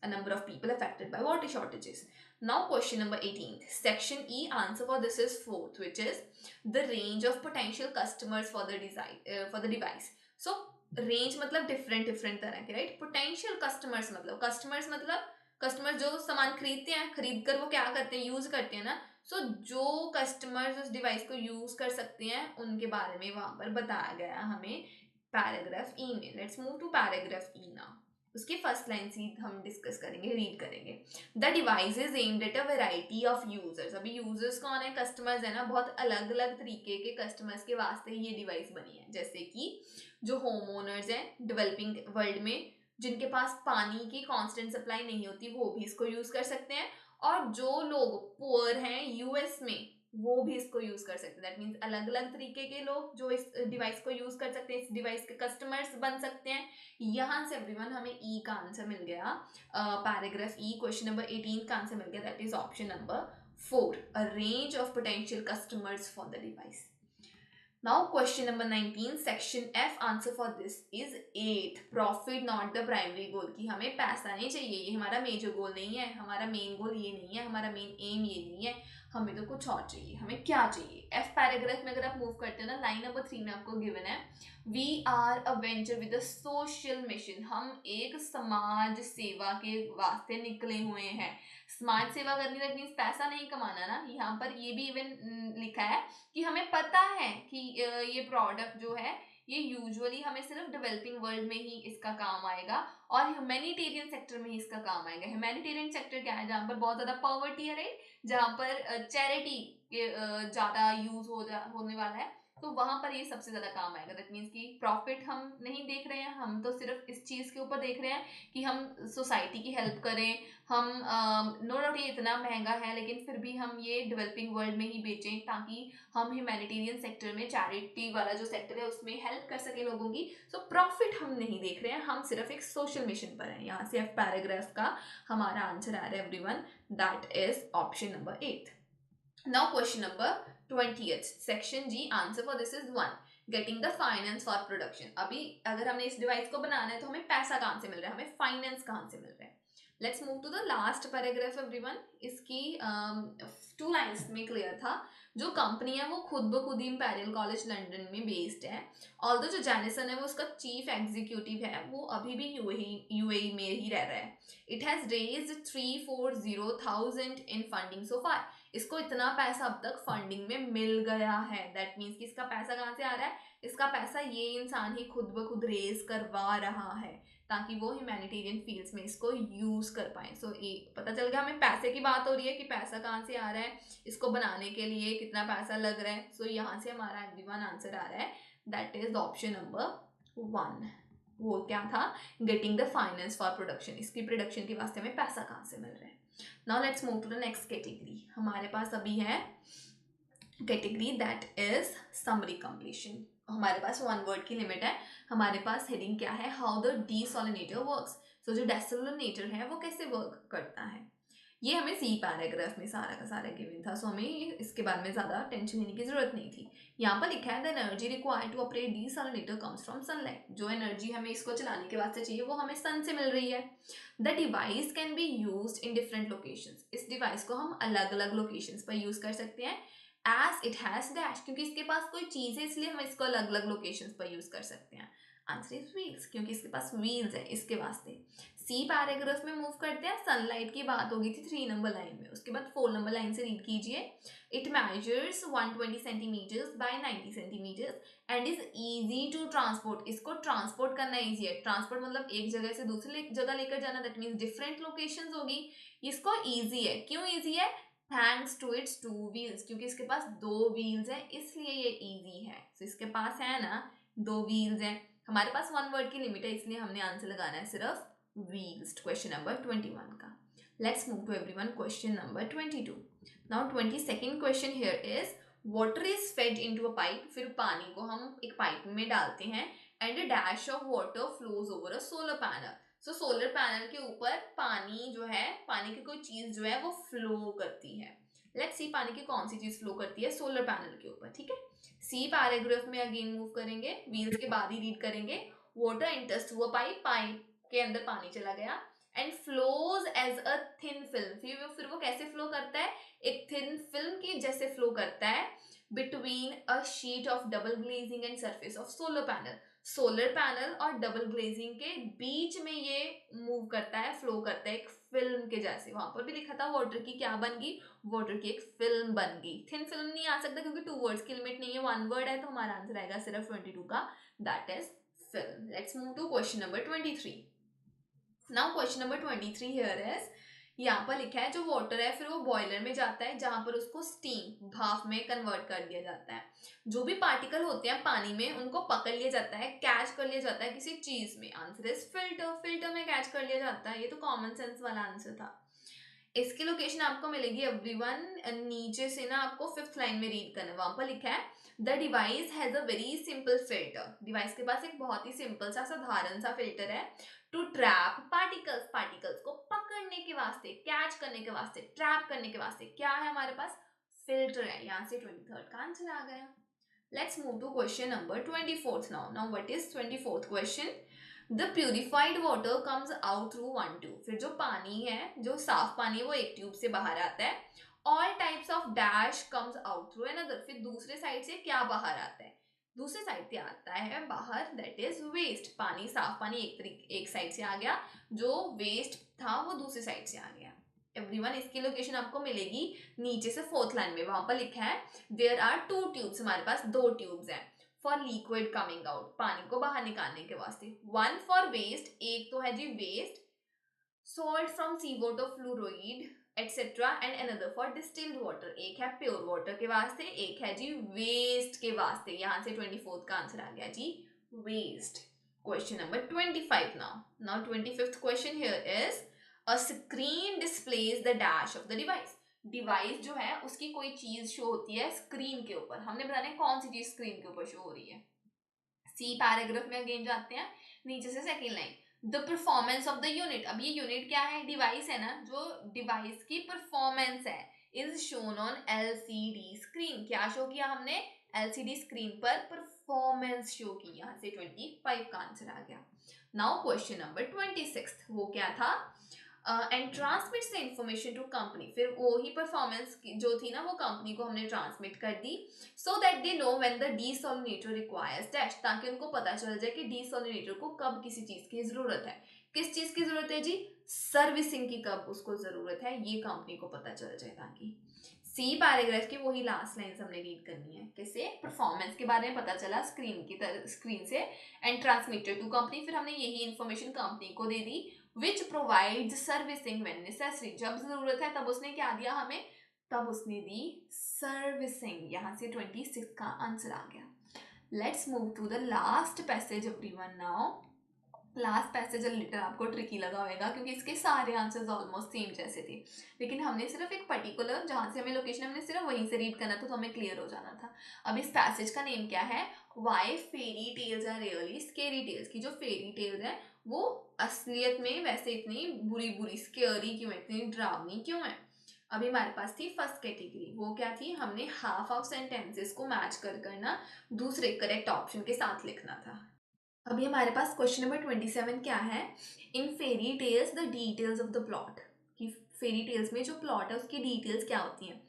a number of people affected by water shortages. Now question number 18, section E. Answer for this is 4th, which is the range of potential customers for the device. So range मतलब different तरह के, right। potential customers मतलब customer जो सामान खरीदते हैं, खरीद कर वो क्या करते हैं, यूज करते हैं ना। सो जो कस्टमर्स उस डिवाइस को यूज कर सकते हैं उनके बारे में वहां पर बताया गया हमें पैराग्राफ ई में। Let's move to paragraph E now. उसकी फर्स्ट लाइन से हम डिस्कस करेंगे, रीड करेंगे। The device is aimed at a variety of users. अभी यूजर्स कौन है, कस्टमर्स है ना, बहुत अलग अलग तरीके के कस्टमर्स के वास्ते ये डिवाइस बनी है। जैसे कि जो होम ओनर्स हैं डेवलपिंग वर्ल्ड में, जिनके पास पानी की कांस्टेंट सप्लाई नहीं होती, वो भी इसको यूज कर सकते हैं। और जो लोग पुअर हैं यूएस में, वो भी इसको यूज कर सकते हैं। दैट मीन्स अलग अलग तरीके के लोग जो इस डिवाइस को यूज कर सकते हैं, इस डिवाइस के कस्टमर्स बन सकते हैं। यहाँ से एवरीवन हमें ई का आंसर मिल गया, पैराग्राफ ई क्वेश्चन नंबर 18 का आंसर मिल गया, that is option number 4, a range of potential customers for the device. Now question number 19, section F. Answer for this is 8, profit not the primary goal। कि हमें पैसा नहीं चाहिए, ये हमारा मेजर गोल नहीं है, हमारा मेन गोल ये नहीं है, हमारा मेन एम ये नहीं है। हमें तो कुछ और चाहिए। हमें क्या चाहिए? एफ पैराग्राफ में अगर आप मूव करते हो ना, लाइन नंबर 3 में आपको गिवन है, we are a venture with a social mission. हम एक समाज सेवा के वास्ते निकले हुए हैं। समाज सेवा करनी दैट मीन्स पैसा नहीं कमाना ना। यहाँ पर ये भी इवन लिखा है कि हमें पता है कि ये प्रोडक्ट जो है ये यूजुअली हमें सिर्फ डेवलपिंग वर्ल्ड में ही इसका काम आएगा और ह्यूमैनिटेरियन सेक्टर में ही इसका काम आएगा। ह्यूमैनिटेरियन सेक्टर क्या है? जहाँ पर बहुत ज्यादा पॉवर्टी है, राइट, जहाँ पर चैरिटी ज्यादा यूज होने वाला है, तो वहां पर ये सबसे ज्यादा काम आएगा। दैट मीन्स कि प्रॉफिट हम नहीं देख रहे हैं, हम तो सिर्फ इस चीज के ऊपर देख रहे हैं कि हम सोसाइटी की हेल्प करें। हम नो डाउट ये इतना महंगा है, लेकिन फिर भी हम ये डेवलपिंग वर्ल्ड में ही बेचें ताकि हम ह्यूमैनिटेरियन सेक्टर में, चैरिटी वाला जो सेक्टर है उसमें हेल्प कर सके लोगों की। सो प्रॉफिट हम नहीं देख रहे हैं, हम सिर्फ एक सोशल मिशन पर हैं। यहाँ से पैराग्राफ का हमारा आंसर आ रहा है everyone, that is option number 8। Now question number 20th, section G, answer for this is 1, getting the finance for production। अभी अगर हमने इस डिवाइस को बनाना है तो हमें पैसा कहाँ से मिल रहा है, हमें फाइनेंस कहाँ से मिल रहा है। Let's move to the last paragraph everyone. इसकी 2 लाइन्स में क्लियर था। जो कंपनी है वो खुद ब खुद ही इंपीरियल कॉलेज लंदन में बेस्ड है। ऑल्दो जो जैनिसन है वो उसका चीफ एग्जीक्यूटिव है, वो अभी भी यूएई में ही रह रहा है। It has raised 340,000 in funding so far. इसको इतना पैसा अब तक फंडिंग में मिल गया है। दैट मीन्स कि इसका पैसा कहाँ से आ रहा है? इसका पैसा ये इंसान ही खुद ब खुद रेज करवा रहा है ताकि वो ह्यूमैनिटेरियन फील्ड्स में इसको यूज कर पाए। सो एक पता चल गया हमें, पैसे की बात हो रही है कि पैसा कहाँ से आ रहा है, इसको बनाने के लिए कितना पैसा लग रहा है। सो यहाँ से हमारा एवरीवन आंसर आ रहा है, दैट इज ऑप्शन नंबर 1। वो क्या था? Getting the finance for production. इसकी प्रोडक्शन के वास्ते हमें पैसा कहाँ से मिल रहा है। Now let's move to the next category. हमारे पास अभी है category that is summary completion. हमारे पास 1 वर्ड की लिमिट है। हमारे पास हेडिंग क्या है? How the desalinator works. So जो डेसोलिनेटर है वो कैसे वर्क करता है, ये हमें सी पैराग्राफ में सारा का सारा गिवन था। सो हमें इसके बारे में ज़्यादा टेंशन लेने की जरूरत नहीं थी। यहाँ पर लिखा है the energy required to operate desalinator comes from sunlight. जो एनर्जी हमें इसको चलाने के वास्ते चाहिए वो हमें सन से मिल रही है। The device can be used in different locations. इस डिवाइस को हम अलग अलग लोकेशंस पर यूज कर सकते हैं। एज इट हैज डैश, क्योंकि इसके पास कोई चीज है इसलिए हम इसको अलग अलग लोकेशंस पर यूज कर सकते हैं। आंसर इज व्हील्स, क्योंकि इसके पास व्हील्स है इसके वास्ते। सी पैराग्राफ में मूव करते हैं। सनलाइट की बात होगी थी 3 नंबर लाइन में, उसके बाद 4 नंबर लाइन से रीड कीजिए। It measures 120 centimetres by 90 centimetres and is easy to transport. इसको ट्रांसपोर्ट करना इजी है। ट्रांसपोर्ट मतलब एक जगह से दूसरी जगह लेकर जाना, दैट मीन्स डिफरेंट लोकेशंस होगी। इसको ईजी है। क्यों ईजी है? थैंक्स टू इट्स 2 व्हील्स, क्योंकि इसके पास 2 व्हील्स है इसलिए ये ईजी है। तो इसके पास है ना 2 व्हील्स है। हमारे पास 1 वर्ड की लिमिट है इसलिए हमने आंसर लगाना है सिर्फ व्हील्स। क्वेश्चन नंबर 21 का। Let's move to everyone question number 22। Now 22nd question here is water is fed into a pipe. फिर पानी को हम एक पाइप में डालते हैं and a dash of water flows over a solar panel. So solar panel के ऊपर पानी जो है, पानी की कोई चीज जो है वो फ्लो करती है। लेट्स सी पानी की कौन सी चीज फ्लो करती है सोलर पैनल के ऊपर। ठीक है, सी पैराग्राफ में अगेन मूव करेंगे, व्हील्स के बाद ही रीड करेंगे। Water enters through a pipe, pipe के अंदर पानी चला गया and flows as a thin film. फिर वो कैसे फ्लो करता है? एक थिन फिल्म की जैसे फ्लो करता है between a sheet of double glazing and surface of solar panel. Solar panel और डबल ग्लेजिंग के बीच में ये मूव करता है, फ्लो करता है एक फिल्म के जैसे। वहां पर भी लिखा था वाटर की क्या बन गई? वाटर की एक फिल्म बन गई। थिन फिल्म नहीं आ सकता क्योंकि 2 वर्ड्स की लिमिट नहीं है, 1 वर्ड है, तो हमारा आंसर आएगा सिर्फ 22 का, that is film. Let's move to question number 23। Now question number 23 here is, यहाँ पर लिखा है जो वाटर है फिर वो बॉयलर में जाता है जहां पर उसको स्टीम, भाप में कन्वर्ट कर दिया जाता है। जो भी पार्टिकल होते हैं पानी में उनको पकड़ लिया जाता है, कैच कर लिया जाता है किसी चीज में। Answer is filter. फिल्टर में कैच कर लिया जाता है। ये तो कॉमन सेंस वाला आंसर था। इसकी लोकेशन आपको मिलेगी एवरीवन नीचे से ना, आपको 5th लाइन में रीड करना है। वहां पर लिखा है the device has a very simple filter. Device के पास एक बहुत ही सिंपल सा साधारण सा फिल्टर है टू ट्रैप पार्टिकल्स। पार्टिकल्स को पकड़ने के वास्ते, कैच करने के वास्ते, ट्रैप करने के वास्ते क्या है हमारे पास? फिल्टर है। यहाँ से 23rd का आंसर आ गया। Let's move to question number 24th now. Now what is 24th question? The purified water comes out through 1 tube. फिर जो पानी है, जो साफ पानी है वो एक ट्यूब से बाहर आता है all types of dash comes out through another, फिर दूसरे साइड से क्या बाहर आता है, दूसरे साइड से आता है बाहर, दैट इज वेस्ट। पानी, साफ पानी एक साइड से आ गया, जो वेस्ट था वो दूसरी साइड से आ गया। एवरीवन, इसकी लोकेशन आपको मिलेगी नीचे से फोर्थ लाइन में, वहां पर लिखा है देयर आर टू ट्यूब्स, हमारे पास दो ट्यूब्स हैं फॉर लिक्विड कमिंग आउट, पानी को बाहर निकालने के वास्ते। वन फॉर वेस्ट, एक तो है जी waste, salt from seawater, fluoride etc. And another for distilled water, एक है प्योर वाटर के वास्ते, एक है जी वेस्ट के वास्ते। यहां से 24th का आंसर आ गया जी waste. Question number 25 now 25th question here is a screen displays the dash of the device. Device जो है उसकी कोई चीज शो होती है स्क्रीन के ऊपर, हमने बताना है कौन सी चीज स्क्रीन के ऊपर शो हो रही है। सी पैराग्राफ में अगेन जाते हैं, नीचे से second line, the performance of the unit. अब ये यूनिट क्या है, डिवाइस है ना, जो डिवाइस की परफॉर्मेंस है is shown on LCD screen. क्या शो किया हमने, एलसीडी स्क्रीन पर परफॉर्मेंस शो की। यहाँ से 25 का आंसर आ गया। नाउ क्वेश्चन नंबर 26, वो क्या था, and transmits the information to company. फिर वो ही परफॉर्मेंस जो थी ना वो कंपनी को हमने ट्रांसमिट कर दी, so that they know when the desalinator requires dash, ताकि उनको पता चल जाए कि डीसोलिनेटर को कब किसी चीज की जरूरत है। किस चीज की जरूरत है जी, सर्विसिंग की कब उसको जरूरत है, ये कंपनी को पता चल जाए। ताकि सी पैराग्राफ की वही लास्ट लाइन हमने रीड करनी है। कैसे, परफॉर्मेंस के बारे में पता चला स्क्रीन से, एंड ट्रांसमिटेड टू कंपनी, फिर हमने यही इंफॉर्मेशन कंपनी को दे दी, which provide servicing when necessary, जब जरूरत है तब उसने क्या दिया हमें, तब उसने दी सर्विसिंग। यहां से 26 का आंसर आ गया। Let's move to the last passage everyone now. Last passage लिटर आपको ट्रिकी लगा होगा क्योंकि इसके सारे आंसर्स ऑलमोस्ट सेम जैसे थे, लेकिन हमने सिर्फ एक पर्टिकुलर जहां से हमें लोकेशन हमने सिर्फ वहीं से रीड करना था तो हमें क्लियर हो जाना था। अब इस पैसेज का नेम क्या है, why fairy tales are really scary tales, की जो फेरी टेल्स है वो असलियत में वैसे इतनी बुरी बुरी स्केरी क्यों है, इतनी डरावनी क्यों है। अभी हमारे पास थी फर्स्ट कैटेगरी, वो क्या थी, हमने हाफ ऑफ सेंटेंसेस को मैच कर करना दूसरे करेक्ट ऑप्शन के साथ लिखना था। अभी हमारे पास क्वेश्चन नंबर 27 क्या है, in fairy tales the details of the plot, कि फेरी टेल्स में जो प्लॉट है उसकी डिटेल्स क्या होती हैं।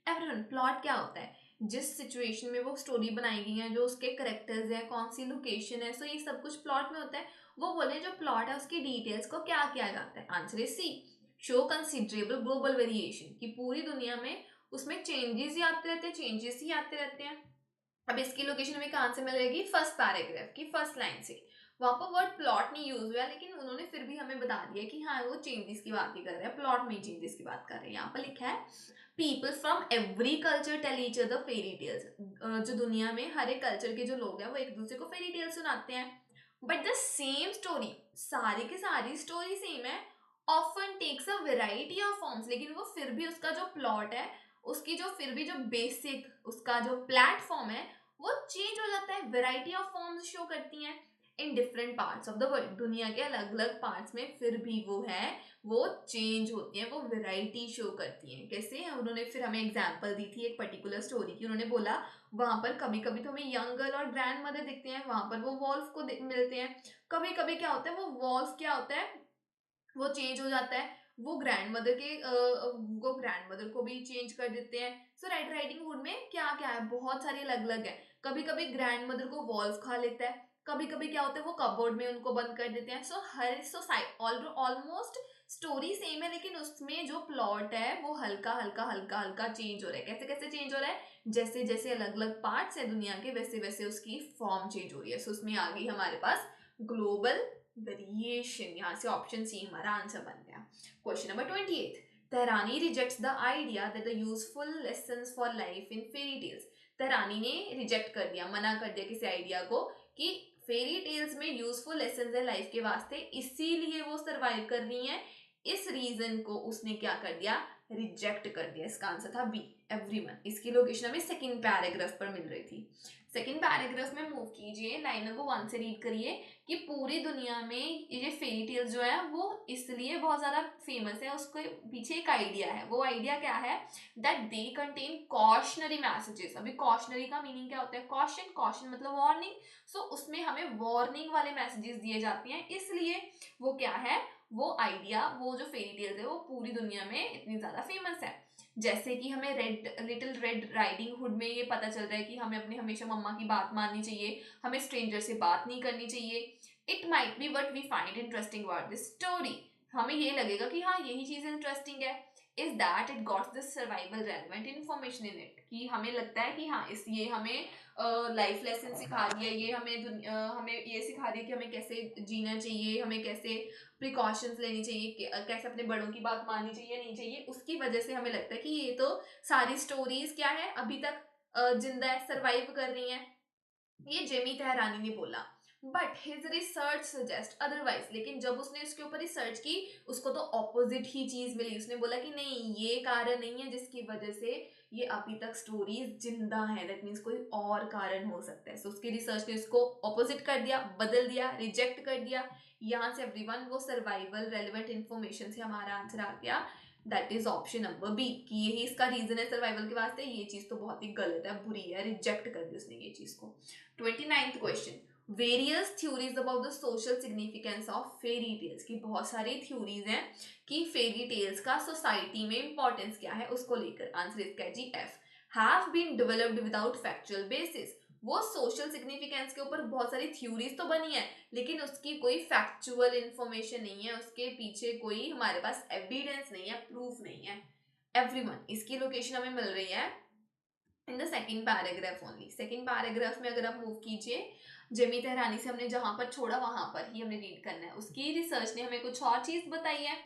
एवरीवन, प्लॉट क्या होता है, जिस सिचुएशन में वो स्टोरी बनाई गई है, जो उसके करेक्टर्स है, कौन सी लोकेशन है, सो ये सब कुछ प्लॉट में होता है। वो बोले जो प्लॉट है उसकी डिटेल्स को क्या किया जाता है, answer is C, show considerable global variation, कि पूरी दुनिया में उसमें चेंजेस ही आते रहते हैं, चेंजेस ही आते रहते हैं। अब इसकी लोकेशन हमें कहाँ से मिलेगी, फर्स्ट पैराग्राफ की फर्स्ट लाइन से। वहां पर वर्ड प्लॉट नहीं यूज हुआ है, लेकिन उन्होंने फिर भी हमें बता दिया कि हाँ वो चेंजेस की बात ही कर रहे हैं, प्लॉट में चेंजेस की बात कर रहे हैं। यहाँ पर लिखा है people from every culture tell each other fairy tales, जो दुनिया में हर एक कल्चर के जो लोग हैं वो एक दूसरे को फेरी टेल्स सुनाते हैं। बट द सेम स्टोरी, सारी की सारी स्टोरी सेम है, often takes a variety of forms, लेकिन वो फिर भी उसका जो प्लॉट है, उसकी जो फिर भी जो बेसिक उसका जो प्लेटफॉर्म है वो चेंज हो जाता है, वेराइटी ऑफ फॉर्म्स शो करती हैं in different parts of the world, दुनिया के अलग अलग पार्ट्स में फिर भी वो है, वो चेंज होती हैं, वो वेराइटी शो करती हैं। कैसे, उन्होंने फिर हमें एग्जांपल दी थी एक पर्टिकुलर स्टोरी की, उन्होंने बोला वहां पर कभी कभी तो हमें यंग गर्ल और ग्रैंड मदर दिखते हैं, वहां पर वो वॉल्फ को मिलते हैं। कभी कभी क्या होता है, वो वॉल्फ क्या होता है, वो चेंज हो जाता है, वो ग्रैंड मदर को भी चेंज कर देते हैं। सो रेड राइडिंग हुड में क्या क्या है, बहुत सारी अलग अलग है। कभी कभी ग्रैंड मदर को वॉल्फ खा लेता है, कभी कभी क्या होता है वो कपबोर्ड में उनको बंद कर देते हैं। सो हर ऑलमोस्ट स्टोरी सेम है, लेकिन उसमें जो प्लॉट है वो हल्का हल्का हल्का हल्का चेंज हो रहा है। कैसे कैसे चेंज हो रहा है, जैसे जैसे अलग अलग पार्ट्स है दुनिया के वैसे वैसे उसकी फॉर्म चेंज हो रही है। सो उसमें आ गई हमारे पास ग्लोबल वेरिएशन, यहाँ से ऑप्शन सी हमारा आंसर बन गया। Question number 28, Tehrani rejects the idea that the useful lessons for life in fairy tales. Tehrani ने रिजेक्ट कर दिया, मना कर दिया किसी आइडिया को कि फेरी टेल्स में यूजफुल लेसन्स है लाइफ के वास्ते, इसीलिए वो सरवाइव कर रही हैं। इस रीजन को उसने क्या कर दिया, रिजेक्ट कर दिया। इसका आंसर था बी, एवरीवन। इसकी लोकेशन हमें सेकंड पैराग्राफ पर मिल रही थी। सेकंड पैराग्राफ में मूव कीजिए, लाइन नंबर 1 से रीड करिए कि पूरी दुनिया में ये फेरी टेल्स जो है वो इसलिए बहुत ज्यादा फेमस है, उसके पीछे एक आइडिया है। वो आइडिया क्या है, that they contain cautionary messages. अभी कॉशनरी का मीनिंग क्या होता है, कॉशन, कॉशन मतलब वार्निंग। सो उसमें हमें वार्निंग वाले मैसेजेस दिए जाते हैं, इसलिए वो क्या है, वो आइडिया, वो जो फेरी टेल्स है वो पूरी दुनिया में इतनी ज्यादा फेमस है। जैसे कि हमें लिटिल रेड राइडिंग हुड में ये पता चल रहा है कि हमें अपने हमेशा मम्मा की बात माननी चाहिए, हमें स्ट्रेंजर से बात नहीं करनी चाहिए। It might be what we find interesting about this story, हमें ये लगेगा कि हाँ यही चीज इंटरेस्टिंग है, is that it gots this survival relevant information in it, कि हमें लगता है कि हाँ इस ये हमें लाइफ लेसन सिखा रही है, ये हमें ये सिखा रही है कि हमें कैसे जीना चाहिए, हमें कैसे प्रिकॉशंस लेनी चाहिए, कैसे अपने बड़ों की बात माननी चाहिए नहीं चाहिए। उसकी वजह से हमें लगता है कि ये तो सारी स्टोरीज क्या है अभी तक जिंदा है, सर्वाइव कर रही हैं। ये जेमी तेहरानी ने बोला, but his research suggest otherwise, लेकिन जब उसने इसके ऊपर रिसर्च की उसको तो ऑपोजिट ही चीज मिली। उसने बोला कि नहीं ये कारण नहीं है जिसकी वजह से ये अभी तक स्टोरीज जिंदा है, दैट मीन्स कोई और कारण हो सकता है। सो उसकी रिसर्च ने इसको ऑपोजिट कर दिया, बदल दिया, रिजेक्ट कर दिया। यहाँ से एवरीवन वो सर्वाइवल रेलिवेंट इन्फॉर्मेशन से हमारा आंसर आ गया, that is option number B, कि यही इसका रीजन है सर्वाइवल के वास्ते। ये चीज तो बहुत ही गलत है, बुरी है, रिजेक्ट कर दी उसने ये चीज को। 29th question, various theories about the social significance of fairy tales, की बहुत सारी थ्योरीज हैं कि फेरी टेल्स का सोसाइटी में इंपॉर्टेंस क्या है उसको लेकर। आंसर इसका है जी F, have been developed without factual basis. वो सोशल सिग्निफिकेंस के ऊपर बहुत सारी थ्योरीज तो बनी है लेकिन उसकी कोई फैक्चुअल इंफॉर्मेशन नहीं है, उसके पीछे कोई हमारे पास एविडेंस नहीं है, प्रूफ नहीं है। एवरीवन, इसकी लोकेशन हमें मिल रही है in the second paragraph only. Second paragraph में अगर आप मूव कीजिए, जेमी तेहरानी से हमने जहां पर छोड़ा वहां पर ही हमने रीड करना है। उसकी रिसर्च ने हमें कुछ और चीज बताई है।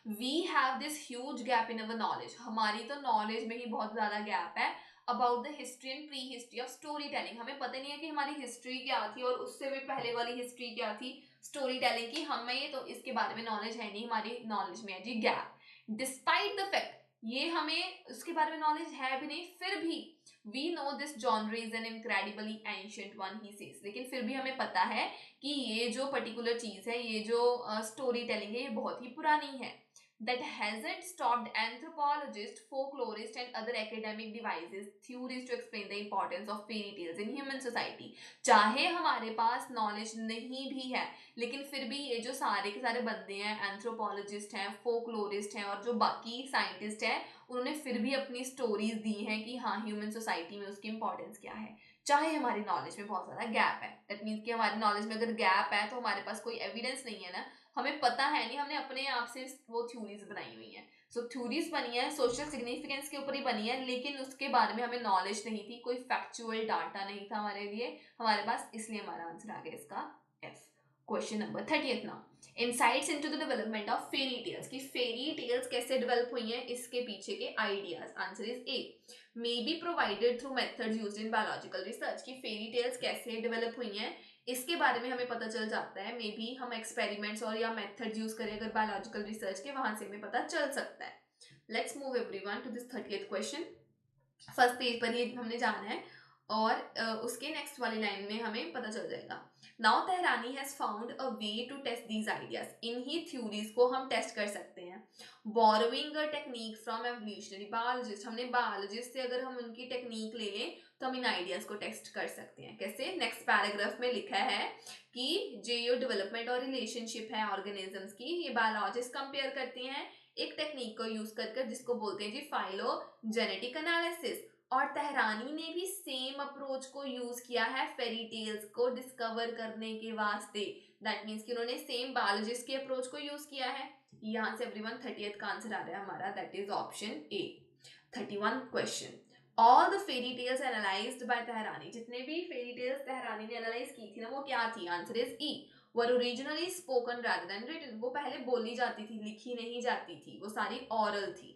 We have this huge gap in our knowledge, हमारी तो नॉलेज में ही बहुत ज्यादा गैप है about the history and prehistory of storytelling. हमें पता नहीं है कि हमारी हिस्ट्री क्या थी और उससे भी पहले वाली हिस्ट्री क्या थी स्टोरी टेलिंग की, हमें ये तो इसके बारे में नॉलेज है नहीं, हमारी नॉलेज में है जी गैप। डिस्पाइट द फैक्ट, ये हमें उसके बारे में नॉलेज है भी नहीं, फिर भी we know this genre is an incredibly ancient one, he says, लेकिन फिर भी हमें पता है कि ये जो पर्टिकुलर चीज है, ये जो स्टोरी टेलिंग है, ये बहुत ही पुरानी है। that hasn't stopped anthropologists, folklorists and other academic devices theories to explain the importance of fairy tales in human society। चाहे हमारे पास नॉलेज नहीं भी है लेकिन फिर भी ये जो सारे के सारे बंदे हैं, एंथ्रोपोलॉजिस्ट हैं, फोकलोरिस्ट हैं और जो बाकी साइंटिस्ट हैं, उन्होंने फिर भी अपनी स्टोरीज दी हैं कि हाँ ह्यूमन सोसाइटी में उसकी इंपॉर्टेंस क्या है, चाहे हमारी नॉलेज में बहुत ज़्यादा गैप है। दैट मीन्स कि हमारी नॉलेज में अगर गैप है तो हमारे पास कोई एविडेंस नहीं है ना, हमें पता है नहीं, हमने अपने आप से वो थ्योरीज बनाई हुई हैं। सो थ्योरीज बनी है सोशल सिग्निफिकेंस के ऊपर ही बनी है, लेकिन उसके बारे में हमें नॉलेज नहीं थी, कोई फैक्चुअल डाटा नहीं था हमारे लिए हमारे पास, इसलिए हमारा आंसर आ गया इसका F. Question number 30 now, insights into the development of fairy tales, की फेरी टेल्स कैसे डेवलप हुई हैं, इसके पीछे के ideas. Answer is A, may be provided through methods used in biological research, की फेरी टेल्स कैसे डेवलप हुई हैं इसके बारे में हमें पता चल जाता है, मे बी हम एक्सपेरिमेंट्स और या मेथड्स यूज करें अगर बायोलॉजिकल रिसर्च के, वहां से हमें पता चल सकता है। Let's move everyone to this 30th question. First page पर ही हमने जाना है और उसके नेक्स्ट वाली लाइन में हमें पता चल जाएगा। Now Tehrani has found a way to test these ideas, इन ही थ्योरीज को हम टेस्ट कर सकते हैं। Borrowing a technique from evolutionary biologist, हमने बायोलॉजिस्ट से अगर हम उनकी टेक्निक ले लें तो हम इन आइडियाज को टेस्ट कर सकते हैं। कैसे? नेक्स्ट पैराग्राफ में लिखा है कि जो डेवलपमेंट और रिलेशनशिप है ऑर्गेनिजम्स की, ये बायोलॉजिस्ट कंपेयर करते हैं एक टेक्निक को यूज कर जिसको बोलते हैं जी फाइलोजेनेटिक एनालिसिस। और तेहरानी ने भी सेम अप्रोच को यूज किया है फेरी टेल्स को डिस्कवर करने के वास्ते। दैट मीन्स कि उन्होंने सेम बायोलॉजिस्ट के अप्रोच को यूज किया है। यहाँ से एवरीवन 30th का आंसर आ रहा है हमारा, that is option A. 31 question, all the fairy tales analysed by Tehrani, जितने भी फेरी टेल्स तेहरानी ने एनालाइज की थी ना वो क्या थी? Answer is E, were originally spoken rather than written, वो पहले बोली जाती थी, लिखी नहीं जाती थी, वो सारी ऑरल थी।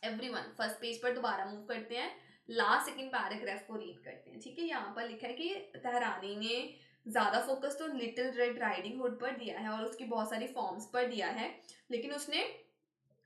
एवरीवन फर्स्ट पेज पर दोबारा मूव करते हैं, लास्ट सेकंड पैराग्राफ को रीड करते हैं। ठीक है, यहाँ पर लिखा है कि तेहरानी ने ज्यादा फोकस तो लिटिल रेड राइडिंग हुड पर दिया है और उसकी बहुत सारी फॉर्म्स पर दिया है, लेकिन उसने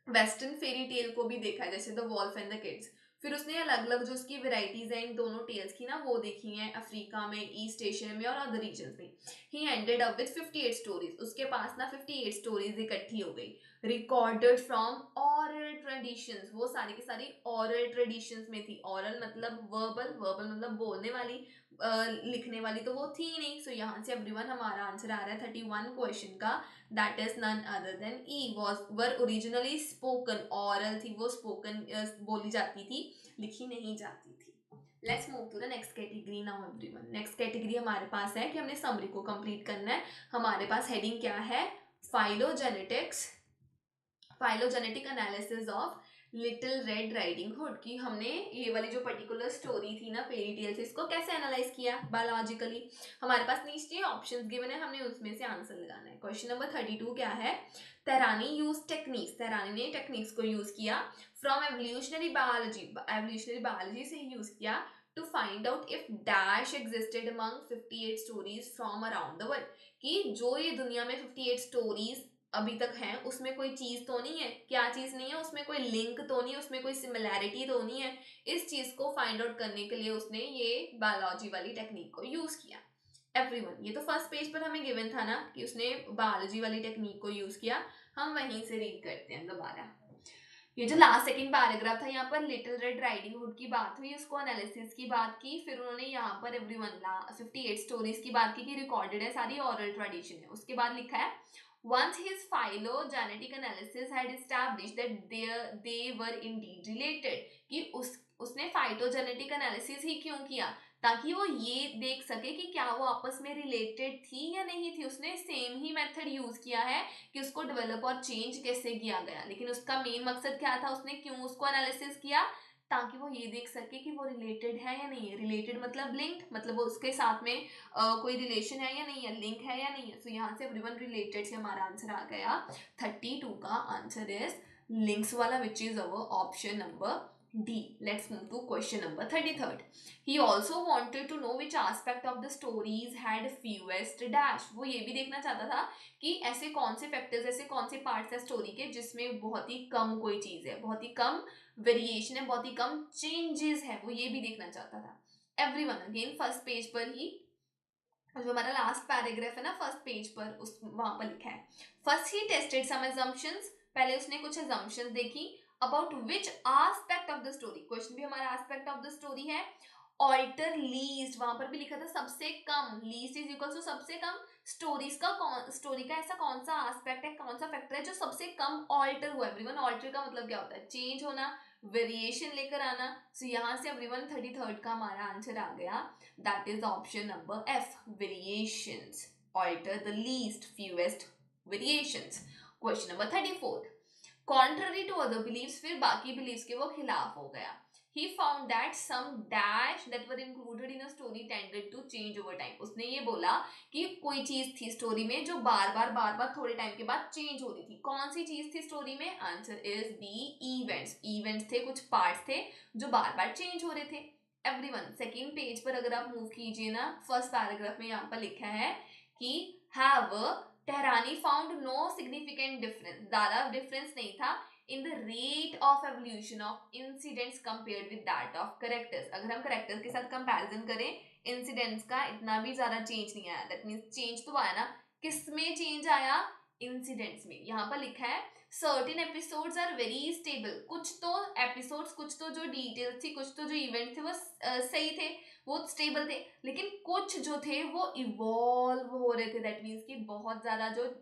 वेस्टर्न फेरी टेल को भी देखा है जैसे the wolf and the kids. फिर उसने अलग अलग जो उसकी वेराइटीज हैं इन दोनों टेल्स की ना वो देखी हैं अफ्रीका में, ईस्ट एशिया में और अदर रीजन में। ही एंडेड अप विद 58 स्टोरीज, उसके पास ना 58 स्टोरीज इकट्ठी हो गई, रिकॉर्डेड फ्रॉम ऑरल ट्रेडिशंस, वो सारी की सारी ऑरल ट्रेडिशंस में थी। ऑरल मतलब वर्बल, वर्बल मतलब बोलने वाली, लिखने वाली तो वो थी नहीं। सो यहाँ से एवरीवन हमारा आंसर आ रहा है 31 क्वेश्चन का, that is none other than E. Were originally spoken, oral थी वो, स्पोकन बोली जाती थी, लिखी नहीं जाती थी। Let's move to the next category now everyone. Next category हमारे पास है कि हमने समरी को कंप्लीट करना है। हमारे पास हेडिंग क्या है, phylogenetics, phylogenetic analysis of little red riding hood, कि हमने ये वाली जो पर्टिकुलर स्टोरी थी ना फेरी टेल्स, इसको कैसे एनालाइज किया बायोलॉजिकली। हमारे पास नीचे ऑप्शंस गिवन है, हमने उसमें से आंसर लगाना है। क्वेश्चन नंबर 32 क्या है, तेरानी यूज टेक्निक्स, तेरानी ने टेक्निक्स को यूज किया from evolutionary biology, evolutionary biology से यूज किया to find out if dash existed among 58 stories from around the world, कि जो ये दुनिया में 58 स्टोरीज अभी तक है उसमें कोई चीज तो नहीं है, क्या चीज नहीं है उसमें, कोई लिंक तो नहीं है उसमें, कोई सिमिलैरिटी तो नहीं है। इस चीज को फाइंड आउट करने के लिए उसने ये बायोलॉजी वाली टेक्निक को यूज किया। एवरीवन, ये तो फर्स्ट पेज पर हमें गिवन था ना कि उसने बायोलॉजी वाली टेक्निक को यूज किया। हम वहीं से रीड करते हैं दोबारा। ये जो लास्ट सेकंड पैराग्राफ था, यहाँ पर लिटिल रेड राइडिंग हुड की बात हुई, उसको एनालिसिस की बात की, फिर उन्होंने यहाँ पर एवरीवन 58 स्टोरीज की बात की कि रिकॉर्डेड है, सारी ऑरल ट्रेडिशन है। उसके बाद लिखा है once his phylogenetic analysis had established that they were indeed related, कि उसने फाइटोजेनेटिक एनालिसिस ही क्यों किया, ताकि वो ये देख सके कि क्या वो आपस में रिलेटेड थी या नहीं थी। उसने सेम ही मेथड यूज किया है कि उसको डेवलप और चेंज कैसे किया गया, लेकिन उसका मेन मकसद क्या था, उसने क्यों उसको एनालिसिस किया, ताकि वो ये देख सके कि वो रिलेटेड है या नहीं है। रिलेटेड मतलब लिंक्ड, मतलब वो उसके साथ में कोई रिलेशन है या नहीं है, लिंक है या नहीं है। सो यहाँ से एवरीवन रिलेटेड से हमारा आंसर आ गया। 32 का आंसर इज लिंक्स वाला, which is our option number D. Let's move to question number 33rd. He also wanted to know which aspect of the stories had fewest dash. वो ये भी देखना चाहता था कि ऐसे कौन से फैक्टर्स, ऐसे कौन से पार्ट्स है स्टोरी के जिसमें बहुत ही कम कोई चीज है, बहुत ही कम वेरिएशन है, बहुत ही कम चेंजेस है, वो ये भी देखना चाहता था। एवरीवन अगेन फर्स्ट पेज पर ही जो हमारा लास्ट पैराग्राफ है ना फर्स्ट पेज पर, उस वहां पर लिखा है फर्स्ट ही टेस्टेड सम assumptions, पहले उसने कुछ assumptions देखी about which aspect of the story, question भी हमारा आस्पेक्ट ऑफ द स्टोरी है। ऑल्टर लीस्ट, वहां पर भी लिखा था सबसे कम, लीस्ट इज इक्वल टू सबसे कम। स्टोरी का ऐसा कौन सा आस्पेक्ट है, कौन सा फैक्टर है जो सबसे कम ऑल्टर हुआ। एवरीवन ऑल्टर का मतलब क्या होता है, चेंज होना, वेरिएशन लेकर आना। सो यहाँ से एवरीवन 33rd का हमारा आंसर आ गया, that is option number F, variations, alter the least fewest variations. Question number 34, contrary to other beliefs, फिर बाकी बिलीव्स के वो खिलाफ हो गया। He found that some dash that were included in a story tended to change over time. उसने ये बोला कि कोई चीज थी स्टोरी में जो बार बार थोड़े टाइम के बाद चेंज हो रही थी। कौन सी चीज थी स्टोरी में, answer is B, events. Events थे, कुछ पार्ट्स थे जो बार बार चेंज हो रहे थे। एवरीवन सेकेंड पेज पर अगर आप मूव कीजिए ना, फर्स्ट पैराग्राफ में यहाँ पर लिखा है कि have Tehrani found no significant difference, ज्यादा डिफरेंस नहीं था in the rate of evolution of incidents compared with that of characters. अगर हम characters के साथ comparison करें, incidents का इतना भी ज्यादा change नहीं आया। that means change तो आया ना, किस में change आया, incidents में। यहाँ पर लिखा है certain episodes are very stable, कुछ तो episodes, कुछ तो जो details थी, कुछ तो जो events थे वो सही थे, वो stable थे, लेकिन कुछ जो थे वो evolve हो रहे थे। that means कि बहुत ज्यादा जो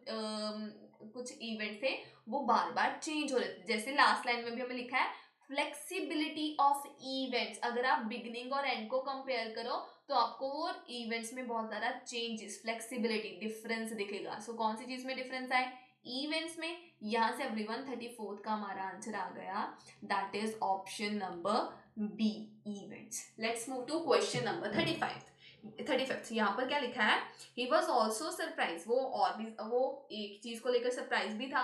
कुछ इवेंट थे वो बार बार चेंज हो रहे थे। जैसे लास्ट लाइन में भी हमें लिखा है फ्लेक्सिबिलिटी ऑफ इवेंट्स, अगर आप बिगनिंग और एंड को कंपेयर करो तो आपको वो इवेंट्स में बहुत ज्यादा चेंजेस, फ्लेक्सिबिलिटी, डिफरेंस दिखेगा। सो कौन सी चीज में डिफरेंस आए, इवेंट्स में। यहाँ से एवरीवन 34th का हमारा आंसर आ गया, that is option number B, events. Let's move to question number 35th। यहाँ पर क्या लिखा है, he was also surprised, वो और भी वो एक चीज को लेकर सरप्राइज भी था,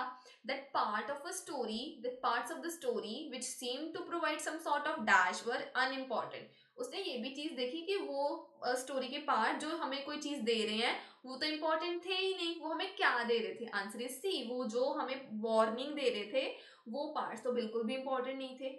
that parts of the story which seemed to provide some sort of dash were unimportant. उसने ये भी चीज देखी कि वो स्टोरी के पार्ट जो हमें कोई चीज दे रहे हैं वो तो इम्पोर्टेंट थे ही नहीं। वो हमें क्या दे रहे थे, आंसर इज सी, वो जो हमें वार्निंग दे रहे थे वो पार्ट्स तो बिल्कुल भी इम्पोर्टेंट नहीं थे।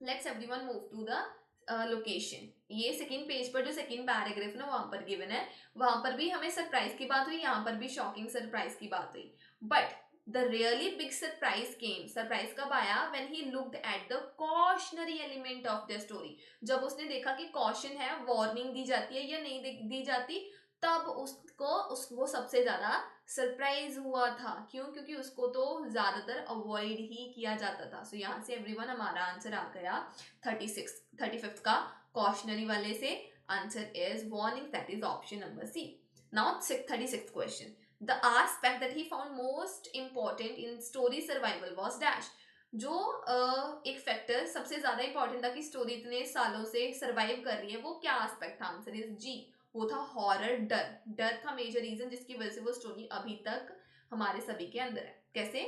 Let's everyone move to the location. ये सेकंड पेज पर जो सेकंड पैराग्राफ ना वहां पर गिवन है, वहां पर भी हमें सरप्राइज की बात हुई, यहाँ पर भी शॉकिंग सरप्राइज की बात हुई। But the really big surprise came, surprise कब आया, when he looked at the cautionary element of the story, जब उसने देखा कि कॉशन है, वार्निंग दी जाती है या नहीं दी जाती, तब वो सबसे ज्यादा सरप्राइज हुआ था। क्यों? क्योंकि उसको तो ज्यादातर अवॉइड ही किया जाता था। सो यहाँ से एवरीवन हमारा आंसर आ गया 35th का कॉशनरी वाले से। Answer is warning, that is option number C. Now 36th question, the aspect that he found most important in story survival was dash, जो एक फैक्टर सबसे ज्यादा इंपॉर्टेंट था कि स्टोरी इतने सालों से सरवाइव कर रही है, वो क्या एस्पेक्ट था? आंसर इज जी, वो था हॉरर, डर। डर था मेजर रीजन जिसकी वजह से वो स्टोरी अभी तक हमारे सभी के अंदर है। कैसे?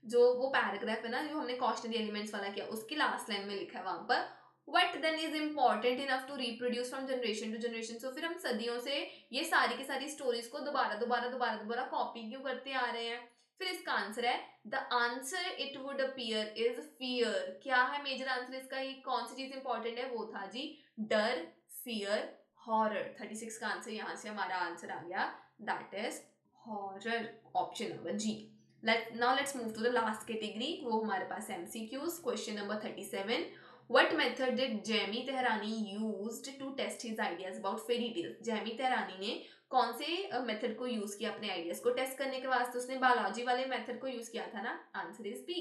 जो वो पैराग्राफ है ना जो हमने कॉशनरी एलिमेंट्स वाला किया, उसकी लास्ट लाइन में लिखा है वहां पर, what then is important enough to reproduce from generation to generation. So फिर हम सदियों से ये सारी की सारी स्टोरीज को दोबारा कॉपी क्यों करते आ रहे हैं? फिर इसका आंसर है, the answer it would appear is fear. क्या है मेजर आंसर इसका? ये कौन सी चीज इंपॉर्टेंट है? वो था जी डर, फियर, हॉरर। 36 का आंसर यहाँ से हमारा आंसर आ गया, that is horror, option number G. now let's move to the last category, वो हमारे पास MCQs। Question number 37, what method did Jamie Tehrani used to test his ideas about fairy tales? Jamie Tehrani ने कौन से method को use किया अपने ideas को टेस्ट करने के वास्ते? उसने बायोलॉजी वाले मेथड को यूज किया था ना। Answer is B,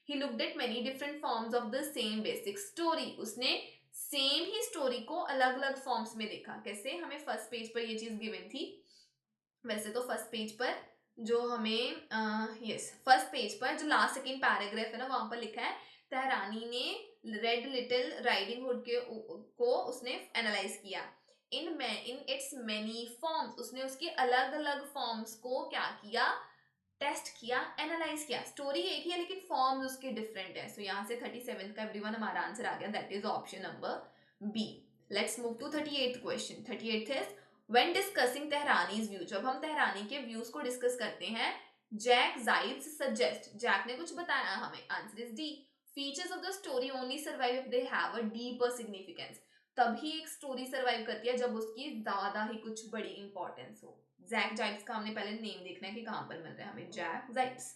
he looked at many different forms of the same basic story। उसने सेम ही स्टोरी को अलग अलग फॉर्म्स में देखा। कैसे? हमें फर्स्ट पेज पर ये चीज गिवन थी। वैसे तो फर्स्ट पेज पर जो हमें फर्स्ट पेज पर जो लास्ट सेकेंड पैराग्राफ है ना, वहां पर लिखा है तेहरानी ने रेड लिटिल राइडिंग हुड को उसने एनालाइज किया इन इट्स मेनी फॉर्म्स। उसने उसके अलग अलग फॉर्म्स को क्या किया? टेस्ट किया, एनालाइज किया। स्टोरी एक ही है लेकिन फॉर्म्स उसके डिफरेंट है। सो यहाँ से 37 का एवरीवन हमारा आंसर आ गया, that is option number B. Let's move to 38th question. 38th is, when discussing Tehrani's view, जब हम तेहरानी के व्यूज को डिस्कस करते हैं, जैक जाइड्स सजेस्ट, जैक ने कुछ बताया हमें। Answer is D, features of the story only survive if they have a deeper significance. तभी एक स्टोरी सर्वाइव करती है जब उसकी ज्यादा ही कुछ बड़ी इंपॉर्टेंस हो। जैक जाइड्स का हमने पहले नेम देखना है कि कहां पर मिल रहा है हमें, जैक जाइड्स।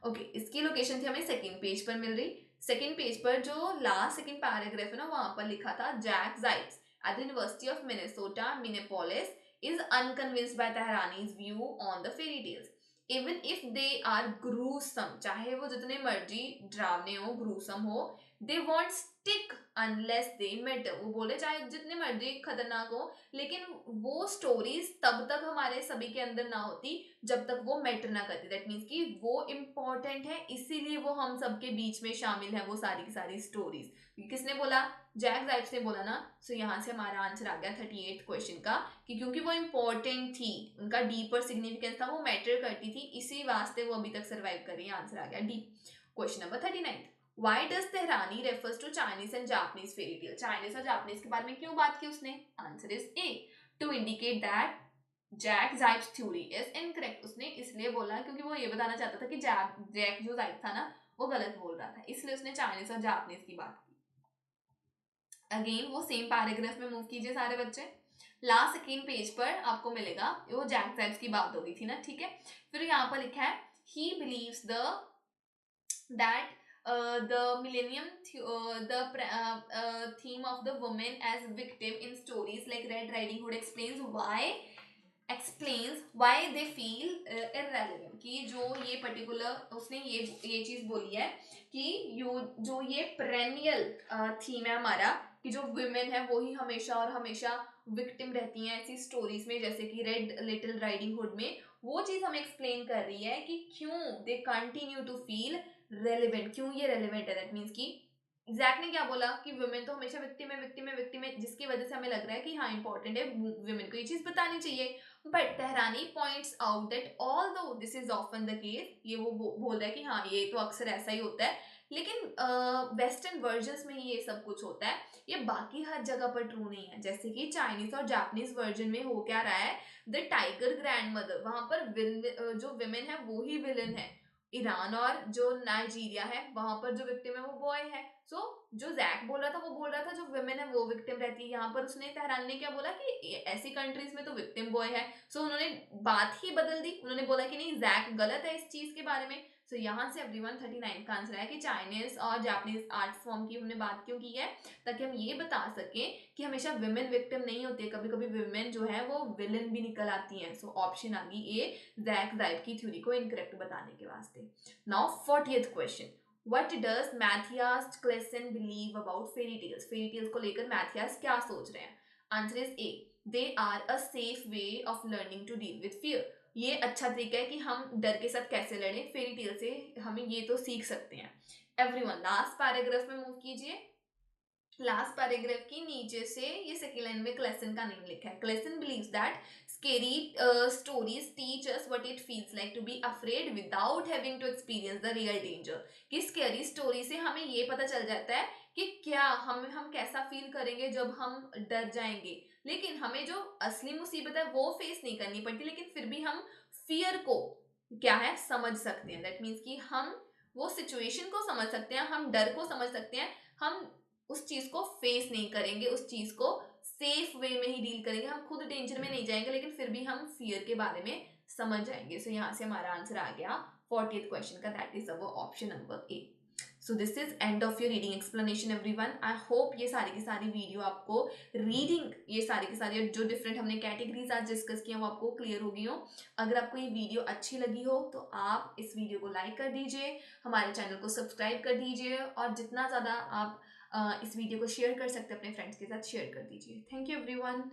ओके, इसकी लोकेशन थी हमें सेकंड पेज पर मिल रही। सेकंड पेज पर जो लास्ट सेकंड पैराग्राफ है ना, वहां पर लिखा था Jack जाइड्स at the University of Minnesota, Minneapolis, is unconvinced by Tehrani's view on the fairy tales. Even if they are gruesome, चाहे वो जितने मर्जी डरावने हो, gruesome हो, they won't stick unless they matter। वो बोले चाहे जितने मर्जी खतरनाक हो, लेकिन वो स्टोरीज तब तक हमारे सभी के अंदर ना होती जब तक वो मैटर ना करती। दैट मीन्स कि वो इम्पोर्टेंट है, इसीलिए वो हम सबके बीच में शामिल है, वो सारी की सारी स्टोरीज। किसने बोला? जैक जाइड्स ने बोला ना। सो यहाँ से हमारा आंसर आ गया 38th क्वेश्चन का, कि क्योंकि वो इंपॉर्टेंट थी, उनका डीपर सिग्निफिकेंस था, वो मैटर करती थी, इसी वास्ते वो अभी तक सर्वाइव कर रही है। आंसर आ गया D. Question number 39, Why does Tehrani refers to Chinese and Japanese fairy tale? Chinese और जापानीज के बारे में क्यों बात की उसने? Answer is A, to indicate that Jack Zipes' theory is incorrect. उसने इसलिए बोला क्योंकि वो ये बताना चाहता था कि जैक जो जाइड था ना, वो गलत बोल रहा था, इसलिए उसने चाइनीज और जापानीज की बात की। अगेन वो सेम पैराग्राफ में मूव कीजिए सारे बच्चे। लास्ट सेकेंड पेज पर आपको मिलेगा, वो जैक जाइड्स की बात हो गई थी ना, ठीक है। फिर यहाँ पर लिखा है, he believes that the millennium theme of the woman as victim in stories like Red Riding Hood explains why they feel irrelevant। कि जो ये पर्टिकुलर उसने ये चीज बोली है कि जो ये पेरेनियल थीम है हमारा, कि जो वुमेन है वो ही हमेशा और हमेशा विक्टिम रहती हैं ऐसी स्टोरीज में, जैसे कि रेड लिटिल राइडिंग हुड में। वो चीज हमें एक्सप्लेन कर रही है कि क्यों they continue to feel relevant, क्यों ये रेलिवेंट है। दैट मीन्स कि एग्जैक्ट ने क्या बोला कि वुमेन तो हमेशा विक्टिम है, जिसकी वजह से हमें लग रहा है कि हाँ इंपॉर्टेंट है, वुमेन को ये चीज बतानी चाहिए। But Tehrani points out that although this is often the case, ये वो बोल रहा है कि हाँ ये तो अक्सर ऐसा ही होता है, लेकिन वेस्टर्न वर्जन्स में ही ये सब कुछ होता है, ये बाकी हर जगह पर ट्रू नहीं है। जैसे कि चाइनीज और जापानीज वर्जन में हो क्या रहा है, द टाइगर ग्रैंड मदर, वहां पर जो विमेन है वो ही विलन है। ईरान और जो नाइजीरिया है, वहां पर जो विक्टिम है वो बॉय है। सो जो जैक बोल रहा था वो बोल रहा था जो विमेन है वो विक्टिम रहती है। यहाँ पर उसने तेहरान ने क्या बोला कि ऐसी कंट्रीज में तो विक्टिम बॉय है। सो उन्होंने बात ही बदल दी, उन्होंने बोला कि नहीं जैक गलत है इस चीज के बारे में। सो यहाँ से एवरीवन 39 का आंसर है कि चाइनीज और जापानीज आर्ट फॉर्म की हमने बात क्यों की है, ताकि हम ये बता सकें कि हमेशा विमेन विक्टिम नहीं होती है, कभी कभी विमेन जो है वो विलन भी निकल आती हैं। सो ऑप्शन आ गई ए, जैक जाइब की थ्योरी को इनकरेक्ट बताने के वास्ते। Now 40th question, What does Matthias Klessen believe about fairy tales? Fairy tales को लेकर मैथियास क्या सोच रहे हैं? Answer is A, they are a safe way of learning to deal with fear. ये अच्छा तरीका है कि हम डर के साथ कैसे लड़ें, फेरी टेल से हमें ये तो सीख सकते हैं। एवरीवन लास्ट पैराग्राफ में मूव कीजिए। लास्ट पैराग्राफ के नीचे से ये सेकेंड लाइन में क्लेसन का नेम लिखा है। Klessen believes that scary stories teach us what it feels like to be afraid without having to experience the real danger. कि स्केरी स्टोरी से हमें ये पता चल जाता है कि क्या हम कैसा फील करेंगे जब हम डर जाएंगे, लेकिन हमें जो असली मुसीबत है वो फेस नहीं करनी पड़ती, लेकिन फिर भी हम फियर को क्या है समझ सकते हैं। दैट मीन्स कि हम वो सिचुएशन को समझ सकते हैं, हम डर को समझ सकते हैं, हम उस चीज को फेस नहीं करेंगे, उस चीज को सेफ वे में ही डील करेंगे, हम खुद डेंजर में नहीं जाएंगे, लेकिन फिर भी हम फियर के बारे में समझ जाएंगे। सो यहाँ से हमारा आंसर आ गया 40th क्वेश्चन का, that is our option number A. So this is end of your reading explanation everyone. I hope ये सारी की सारी वीडियो आपको रीडिंग, ये सारी की सारी जो डिफरेंट हमने कैटेगरीज आज डिस्कस किया वो आपको क्लियर हो गई हो। अगर आपको ये वीडियो अच्छी लगी हो तो आप इस वीडियो को लाइक कर दीजिए, हमारे चैनल को सब्सक्राइब कर दीजिए, और जितना ज़्यादा आप इस वीडियो को शेयर कर सकते हैं अपने फ्रेंड्स के साथ शेयर कर दीजिए। Thank you everyone.